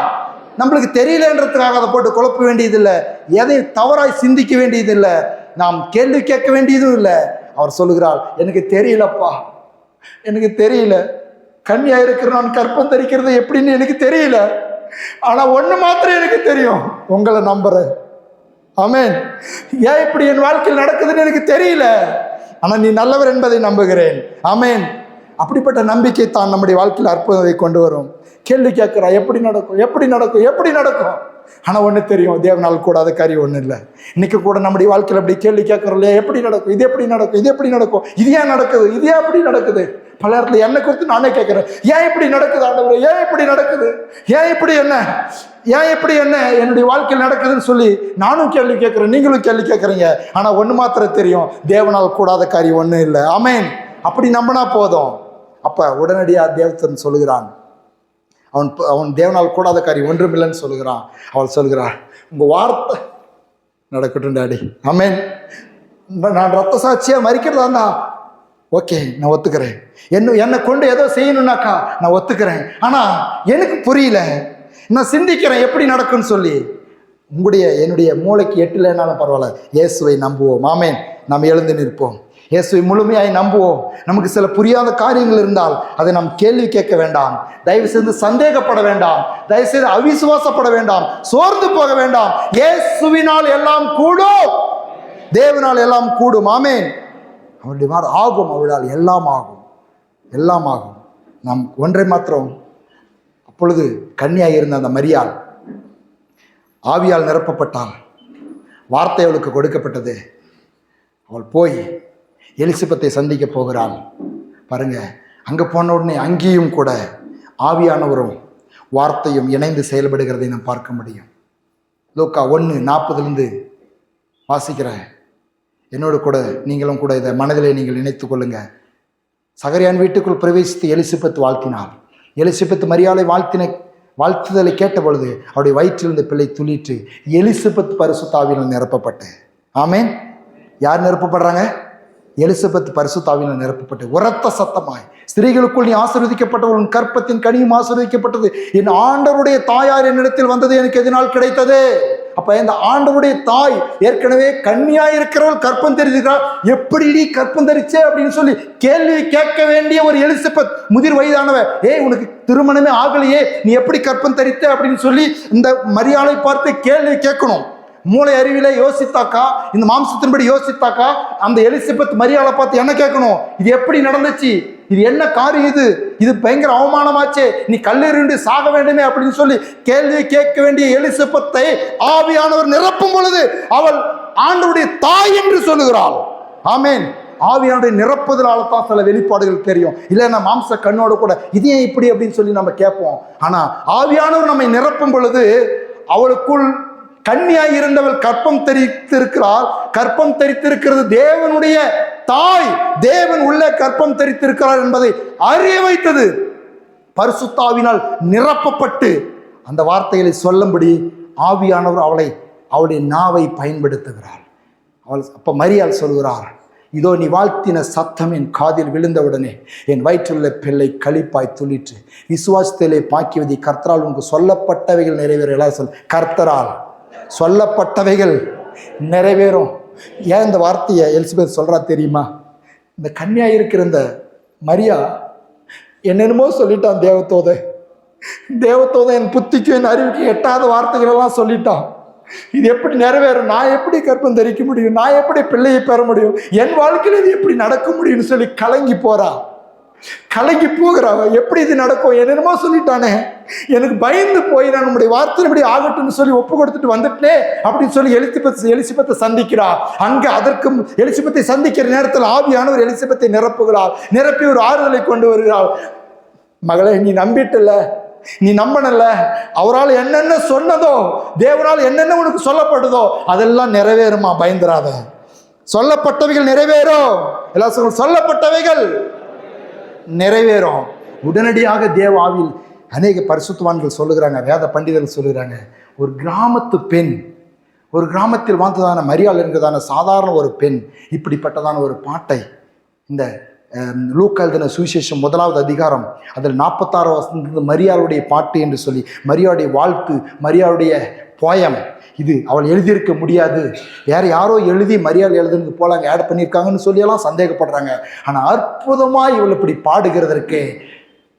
நம்மளுக்கு தெரியலன்றதுக்காக அதை போட்டு குழப்ப வேண்டியதில்லை, எதை தவறாய் சிந்திக்க வேண்டியதில்லை, நாம் கேள்வி கேட்க வேண்டியதும் இல்லை. அவர் சொல்லுகிறார், எனக்கு தெரியலப்பா, எனக்கு தெரியல, கன்னியா இருக்கிற நான் கற்பம் தரிக்கிறது எப்படின்னு எனக்கு தெரியல, ஆனா ஒண்ணு மாத்திரம் எனக்கு தெரியும், உங்களை நம்புறேன். ஆமென். ஏன் இப்படி என் வாழ்க்கையில் நடக்குதுன்னு எனக்கு தெரியல, ஆனா நீ நல்லவர் என்பதை நம்புகிறேன். ஆமென். அப்படிப்பட்ட நம்பிக்கை தான் நம்முடைய வாழ்க்கையில் அற்புதத்தை கொண்டு வரும். கேள்வி கேட்கிறா, எப்படி நடக்கும், எப்படி நடக்கும், எப்படி நடக்கும். ஆனா ஒண்ணு தெரியும், தேவனால் கூடாத காரியம் ஒண்ணு இல்லை. இன்னைக்கு கூட நம்முடைய வாழ்க்கையில் அப்படி கேள்வி கேட்கிறோம் இல்லையா, எப்படி நடக்கும், இது எப்படி நடக்கும், இது எப்படி நடக்கும், இது ஏன் நடக்குது, இது ஏன் அப்படி நடக்குது. பல இடத்துல என்னை குறித்து நானே கேட்கிறேன், ஏன் இப்படி நடக்குது ஆண்டவரே, ஏன் இப்படி நடக்குது, ஏன் இப்படி என்ன, ஏன் இப்படி என்ன என்னுடைய வாழ்க்கையில் நடக்குதுன்னு சொல்லி நானும் கேள்வி கேட்கிறேன், நீங்களும் கேள்வி கேட்கறீங்க. ஆனா ஒண்ணு மாத்திரம் தெரியும், தேவனால் கூடாத காரியம் ஒண்ணு இல்லை. ஆமென். அப்படி நம்பினா போதும். அப்ப உடனடியா தேவன் சொல்லுகிறான், அவன் தேவனால் கூடாத காரியம் ஒன்றும் இல்லைன்னு சொல்லுகிறான். அவள் சொல்கிறாள், உங்க வார்த்தை நடக்கட்டும் டாடி. ஆமென். நான் ரத்த சாட்சியா மறிக்கிறதா, ஓகே, நான் ஒத்துக்கிறேன். என்னை கொண்டு ஏதோ செய்யணும்னாக்கா நான் ஒத்துக்கிறேன். ஆனா எனக்கு புரியல, நான் சிந்திக்கிறேன் எப்படி நடக்கும்னு சொல்லி. என்னுடைய மூளைக்கு எட்டுலனாலும் பரவாயில்ல, இயேசுவை நம்புவோம். ஆமென். நாம் எழுந்து நிற்போம், இயேசுவை முழுமையாய் நம்புவோம். நமக்கு சில புரியாத காரியங்கள் இருந்தால் அதை நாம் கேள்வி கேட்க வேண்டாம், தயவு செய்து சந்தேகப்பட வேண்டாம், தயவு செய்து அவிசுவாசப்பட வேண்டாம், சோர்ந்து போக வேண்டாம். இயேசுவினால் எல்லாம் கூடும், தேவனால் எல்லாம் கூடும். ஆமென். அவருடைய மாதிரி ஆகும், அவளால் எல்லாம் ஆகும், எல்லாம் ஆகும். நாம் ஒன்றை மாத்திரம், அப்பொழுது கன்னியாக இருந்த அந்த மரியாள் ஆவியால் நிரப்பப்பட்டாள். வார்த்தை அவளுக்கு கொடுக்கப்பட்டது. அவள் போய் எலிசபெத்தை சந்திக்க போகிறாள். பாருங்க, அங்கே போன உடனே அங்கேயும் கூட ஆவியானவரும் வார்த்தையும் இணைந்து செயல்படுகிறதை நாம் பார்க்க முடியும். லூக்கா 1:40 வாசிக்கிறேன். என்னோடு கூட நீங்களும் கூட இதை மனதிலே நீங்கள் நினைத்து கொள்ளுங்க. சகரியான் வீட்டுக்குள் பிரவேசித்து எலிசபெத் வாழ்த்தினாள். எலிசபெத் மரியாதை வாழ்த்துதலை கேட்ட பொழுது அவருடைய வயிற்றிலிருந்து பிள்ளை துளிட்டு எலிசபெத் பரிசுத்த ஆவியினால் நிரப்பப்பட்டு. ஆமென். யார் நிரப்பப்படுறாங்க? எலிசபெத் பரிசுத்த ஆவியினால் நிரப்பப்பட்டு உரத்த சத்தமாய், ஸ்திரீகளுக்குள் நீ ஆசீர்வதிக்கப்பட்டவள், உன் கற்பத்தின் கனியும் ஆசீர்வதிக்கப்பட்டது, என் ஆண்டவருடைய தாயார் என்னிடத்தில் வந்தது எனக்கு எதனால் கிடைத்தது. அப்ப இந்த ஆண்டவருடைய தாய் ஏற்கனவே கன்னியாய் இருக்கிறவள் கற்பம் தெரிஞ்சுக்கிறாள். எப்படி நீ கற்பம் தரிச்சே அப்படின்னு சொல்லி கேள்வி கேட்க வேண்டிய ஒரு எலிசபெத், முதிர் வயதானவ, உனக்கு திருமணமே ஆகலையே, நீ எப்படி கற்பம் தரித்த அப்படின்னு சொல்லி இந்த மரியாதை பார்த்து கேள்வி கேட்கணும். மூளை அறிவில யோசித்தாக்கா, இந்த மாம்சத்தின்படி யோசித்தாக்கா, அந்த எலிசபெத் மரியாதை பார்த்து என்ன கேட்கணும், இது எப்படி நடந்துச்சு, இது என்ன காரியம், இது பயங்கர அவமானமாச்சே, நீ கல்லெறிந்து சாக வேண்டுமே அப்படின்னு சொல்லி கேள்வி கேட்க வேண்டிய எலிசபெத்தை ஆவியானவர் நிரப்பும் பொழுது அவள் ஆண்டவருடைய தாய் என்று சொல்லுகிறாள். ஆமென். ஆவியானுடைய நிரப்புதலால தான் சில வெளிப்பாடுகள் தெரியும். இல்லைன்னா மாம்ச கண்ணோடு கூட இது ஏன் இப்படி அப்படின்னு சொல்லி நம்ம கேட்போம். ஆனா ஆவியானவர் நம்மை நிரப்பும் பொழுது அவளுக்குள் கன்னியாய் இருந்தவள் கற்பம் தரித்திருக்கிறாள். கற்பம் தரித்திருக்கிறது தேவனுடைய தாய், தேவன் உள்ளே கற்பம் தரித்திருக்கிறார் என்பதை அறிய வைத்தது. பரிசுத்த ஆவியினால் நிரப்பப்பட்டு அந்த வார்த்தைகளை சொல்லும்படி ஆவியானவர் அவளுடைய நாவை பயன்படுத்துகிறாள். அப்ப மரியாள் சொல்கிறார், இதோ நீ வாழ்த்தின சத்தம் என் காதில் விழுந்தவுடனே என் வயிற்றுள்ள பிள்ளை களிப்பாய் துளிற்று, விசுவாசத்திலே பாக்கியவதி கர்த்தரால் உனக்கு சொல்லப்பட்டவைகள் நிறைவேறும். எல்லாம் சொல், கர்த்தரால் சொல்லப்பட்டவைகள் நிறைவேறும். ஏன் இந்த வார்த்தையை எலிசபெத் சொல்றா தெரியுமா? இந்த கன்னியா இருக்கிற இந்த மரியா என்னென்னமோ சொல்லிட்டான், தேவத்தோதை என் புத்திக்கும் என் அறிவுக்கும் எட்டாத வார்த்தைகள் எல்லாம் சொல்லிட்டான். இது எப்படி நிறைவேறும்? நான் எப்படி கர்ப்பம் தரிக்க முடியும்? நான் எப்படி பிள்ளையை பெற முடியும்? என் வாழ்க்கையில் இது எப்படி நடக்க முடியும்னு சொல்லி கலங்கி போறா, கலங்கி போகிறா. எப்படி இது நடக்கும்? என்னென்னமோ சொல்லிட்டானே, எனக்கு பயந்து போய் நான் நம்முடைய வார்த்தை இப்படி ஆகட்டும்னு சொல்லி ஒப்பு கொடுத்துட்டு வந்துட்டே அப்படின்னு சொல்லி எலிசபெத்தை சந்திக்கிறா. அங்க அதற்கும் எலிசபெத்தை சந்திக்கிற நேரத்தில் ஆவியானவர் எலிசபெத்தை நிரப்புகிறார். நிரப்பி ஒரு ஆறுதலை கொண்டு வருகிறார். மகளே, நீ நம்பிட்டல, நீ நம்பனல்ல, அவரால் என்னென்ன சொன்னதோ, தேவனால் என்னென்ன உனக்கு சொல்லப்படுதோ அதெல்லாம் நிறைவேறுமா, பயந்துராத. சொல்லப்பட்டவைகள் நிறைவேறும். எல்லாம் சொல்லப்பட்டவைகள் நிறைவேறும். உடனடியாக தேவ ஆவியில் அநேக பரிசுத்தவான்கள் சொல்லுகிறாங்க, வேத பண்டிதர்கள் சொல்லுகிறாங்க, ஒரு கிராமத்து பெண், ஒரு கிராமத்தில் வாழ்ந்ததான மரியாள் என்கிறதான சாதாரண ஒரு பெண் இப்படிப்பட்டதான ஒரு பாட்டை, இந்த லூக்கா எழுதின சுவிசேஷம் 1வது அதிகாரம் அதில் 46 வசனத்திலிருந்து மரியாளுடைய பாட்டு என்று சொல்லி, மரியாளுடைய வாழ்த்து, மரியாளுடைய போயம், இது அவள் எழுதியிருக்க முடியாது, வேற யாரோ எழுதி மரியாள் எழுதுனது போல அங்கே ஆட் பண்ணியிருக்காங்கன்னு சொல்லியெல்லாம் சந்தேகப்படுறாங்க. ஆனால் அற்புதமாக இவள் இப்படி பாடுகிறதற்கு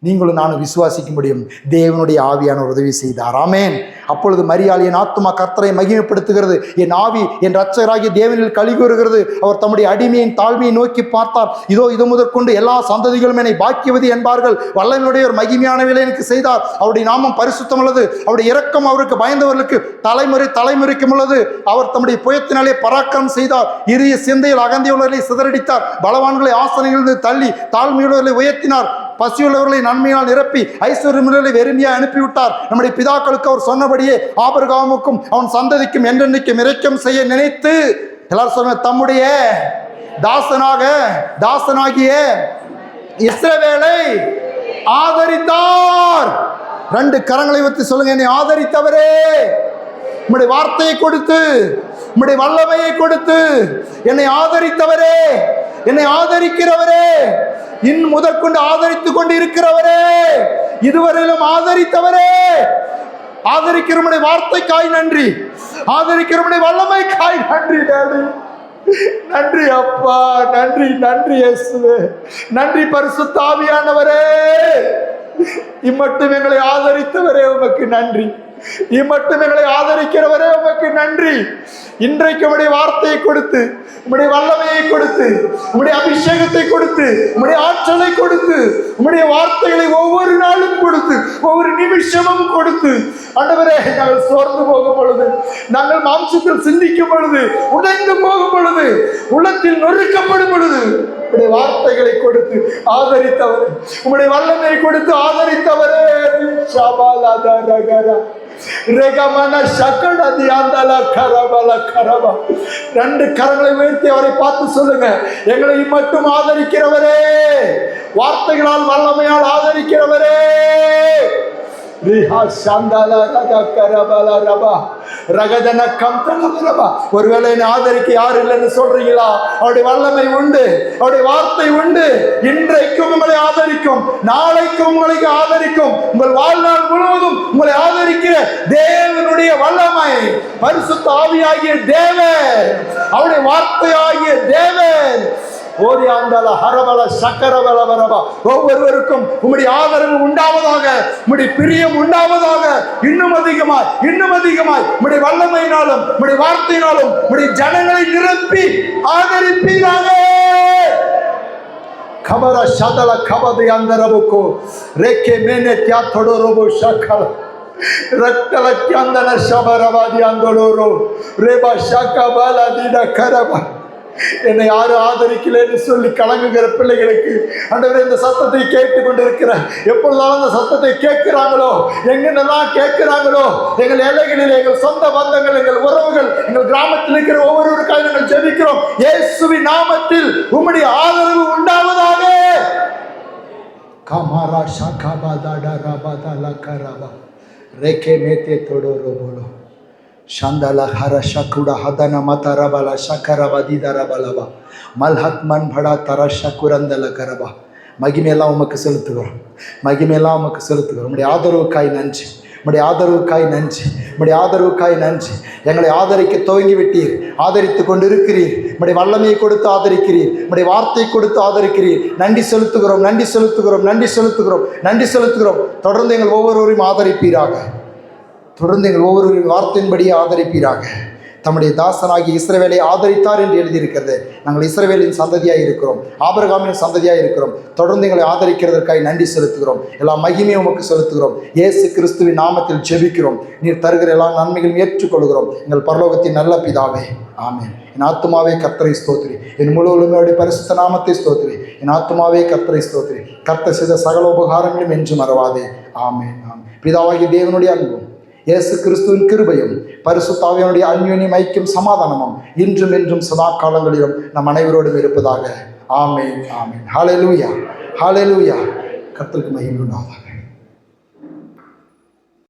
நீங்களும் நானும் விசுவாசிக்க முடியும். தேவனுடைய ஆவியான உதவி செய்தார். ஆமென். அப்பொழுது மரியாள், என் ஆத்துமா கர்த்தரை மகிமைப்படுத்துகிறது, என் ஆவி என் இரட்சகராகிய தேவனில் களி கூறுகிறது. அவர் தம்முடைய அடிமையின் தாழ்மையை நோக்கி பார்த்தார். இதோ இது முதற்கொண்டு எல்லா சந்ததிகளும் என்னை பாக்கியவதி என்பார்கள். வல்லமையுடைய ஒரு மகிமையானவளை எனக்கு செய்தார். அவருடைய நாமம் பரிசுத்தம் உள்ளது. அவருடைய இரக்கம் அவருக்கு பயந்தவர்களுக்கு தலைமுறைக்கும் உள்ளது. அவர் தம்முடைய புயத்தினாலே பராக்கிரம் செய்தார். இறுதிய சிந்தையில் அகந்தியுள்ளவர்களை சிதறடித்தார். பலவான்களை ஆசனங்களிலிருந்து தள்ளி தாழ்மையுள்ளவர்களை உயர்த்தினார். பசியுள்ளவர்களை நன்மையால் நிரப்பி ஐஸ்வர்யமுள்ளவர்களை வெறுமையாக அனுப்பிவிட்டார். நம்முடைய பிதாக்களுக்கு அவர் சொன்னபடியே ஆபிரகாமுக்கும் அவன் சந்ததிக்கும் என்றென்னைக்கும் இரக்கம் செய்ய நினைத்து, எல்லாரும் சொல்லுங்க, தம்முடைய தாசனாகிய இஸ்ரவேலை ஆதரித்தார். 2 கரங்களை வைத்து சொல்லுங்க, என்னை ஆதரித்தவரே, உம்முடைய வார்த்தையை கொடுத்து, உம்முடைய வல்லமையை கொடுத்து என்னை ஆதரித்தவரே, என்னை ஆதரிக்கிறவரே, இன்னும் முதற்கொண்டு ஆதரித்துக் கொண்டு இருக்கிறவரே, இதுவரையிலும் ஆதரித்தவரே, ஆதரிக்கிறவனுடைய வார்த்தைக்காய் நன்றி, ஆதரிக்கிறவனுடைய வல்லமைக்காய் நன்றி. நன்றி அப்பா, நன்றி, நன்றி இயேசுவே, நன்றி பரிசுத்த ஆவியானவரே. இம்மட்டும் எங்களை ஆதரித்தவரே உமக்கு நன்றி. இம்மட்டும் எங்களை ஆதரிக்கிறவரே உமக்கு நன்றி. இன்றைக்கு உம்முடைய வார்த்தையை கொடுத்து, உம்முடைய வல்லமையை கொடுத்து, உம்முடைய அபிஷேகத்தை கொடுத்து, உம்முடைய ஆற்றலை கொடுத்து, உம்முடைய வார்த்தைகளை ஒவ்வொரு நாளும் கொடுத்து, ஒவ்வொரு நிமிஷமும் கொடுத்து, ஆண்டவரே, நாங்கள் சோர்ந்து போகும் பொழுது, நாங்கள் மாம்சத்தில் சிந்திக்கும் பொழுது, உடைந்து போகும் பொழுது, உள்ளத்தில் நொறுக்கப்படும் பொழுது, உம்முடைய வார்த்தைகளை கொடுத்து ஆதரித்தவரே, உம்முடைய வல்லமையை கொடுத்து ஆதரித்தவரே. ரெண்டு கரங்களை உயர்த்தி அவரை பார்த்து சொல்லுங்க, எங்களை மட்டும் ஆதரிக்கிறவரே, வார்த்தைகளால் வல்லமையால் ஆதரிக்கிறவரே. ஒருவேளை என்னை ஆதரிக்க யார் இல்லைன்னு சொல்றீங்களா? அவருடைய வல்லமை உண்டு, அவருடைய வார்த்தை உண்டு. இன்றைக்கும் உங்களை ஆதரிக்கும், நாளைக்கும் உங்களை ஆதரிக்கும், உங்கள் வாழ்நாள் முழுவதும் உங்களை ஆதரிக்கிற தேவனுடைய வல்லமை, பரிசுத்த ஆவியாகிய தேவன், அவருடைய வார்த்தையாகிய தேவன். ஒவ்வொருவருக்கும் உம்முடைய ஆதரவு உண்டாவதாக, உம்முடைய பிரியம் உண்டாவதாக, இன்னும் அதிகமாய், இன்னும் அதிகமாய் உம்முடைய வல்லமையினாலும், உம்முடைய வார்த்தையினாலும் உம்முடைய ஜனங்களை நிரப்பி ஆதரிப்பீராக. கபர சதல கபதி அந்தரபுக்கோ ரேக்கே மேனே தியா தொடரோபோ ஷக்கல ரத்தல கியந்தன ஷபரவாதி அந்தலோரோ ரேபா ஷக்கபால திட கரபா. என்னை யாரும் ஆதரிக்கலன்னு சொல்லி கலங்குகிற பிள்ளைகளுக்கு ஆண்டவரே, இந்த சத்தத்தை கேட்டு கொண்டிருக்கிற, எப்பொழுதாலும் அந்த சத்தத்தை கேட்கிறாங்களோ, எங்கென்னெல்லாம் கேட்கிறாங்களோ, எங்கள் எல்லைகளில் எங்கள் சொந்த பந்தங்கள், எங்கள் உறவுகள், எங்கள் கிராமத்தில் இருக்கிற ஒவ்வொருவருக்காக நாங்கள் ஜெபிக்கிறோம். இயேசுவின் நாமத்தில் உம்முடைய ஆதரவு உண்டாவதாக. கமாரா ஷாகாபா தாடா ரபா தலா கரபா ரேகே மேத்தே தோடோரோ போலோ शांदाला हरा शकुड़ा हदना मतरबला शकरबा दीदरबलबा मलहत मन भड़ा तरा शकुरंदला करबा. மகிமையெல்லாம் உமக்கு செலுத்துகிறோம், மகிமையெல்லாம் உமக்கு செலுத்துகிறோம். உம்முடைய ஆதரவுக்காய் நன்றி, உம்முடைய ஆதரவுக்காய் நன்றி, உம்முடைய ஆதரவுக்காய் நன்றி. எங்களை ஆதரிக்க துவங்கி விட்டீர், ஆதரித்து கொண்டு இருக்கிறீர். உம்முடைய வல்லமையை கொடுத்து ஆதரிக்கிறீர், உம்முடைய வார்த்தையை கொடுத்து ஆதரிக்கிறீர். நன்றி செலுத்துகிறோம், நன்றி செலுத்துகிறோம், நன்றி செலுத்துகிறோம், நன்றி செலுத்துகிறோம். தொடர்ந்து எங்கள் ஒவ்வொருவரையும் ஆதரிப்பீராக, தொடர்ந்து எங்கள் ஒவ்வொரு வார்த்தையின்படியே ஆதரிப்பீராக. தம்முடைய தாசனாகி இஸ்ரவேலை ஆதரித்தார் என்று எழுதியிருக்கிறது. நாங்கள் இஸ்ரவேலின் சந்ததியாக இருக்கிறோம், ஆபிரகாமின் சந்ததியாக இருக்கிறோம். தொடர்ந்து எங்களை ஆதரிக்கிறதற்காக நன்றி செலுத்துகிறோம். எல்லா மகிமையும் உமக்கு செலுத்துகிறோம். இயேசு கிறிஸ்துவின் நாமத்தில் ஜெபிக்கிறோம். நீர் தருகிற எல்லா நன்மைகளும் ஏற்றுக்கொள்கிறோம். எங்கள் பரலோகத்தின் நல்ல பிதாவே, ஆமென். என் ஆத்துமாவே கர்த்தரை ஸ்தோத்திரி, என் முழு உலகமே பரிசுத்த நாமத்தை ஸ்தோத்திரி. என் ஆத்துமாவே கர்த்தரை ஸ்தோத்திரி, கர்த்தர் செய்த சகல உபகாரங்களும் என்று மறவாதே. ஆமென். ஆமென். பிதாவாகிய தேவனுடைய அன்பும் இயேசு கிறிஸ்துவின் கிருபையும் பரிசுத்த ஆவியானுடைய அன்யோன்யம் ஐக்கியம் சமாதானமும் இன்றும் என்றும் சதா காலங்களிலும் நம் அனைவரோடும் இருப்பதாக. ஆமென். ஆமென். ஹல்லேலூயா, ஹல்லேலூயா. கர்த்தருக்கு மகிமை உண்டாவதாக.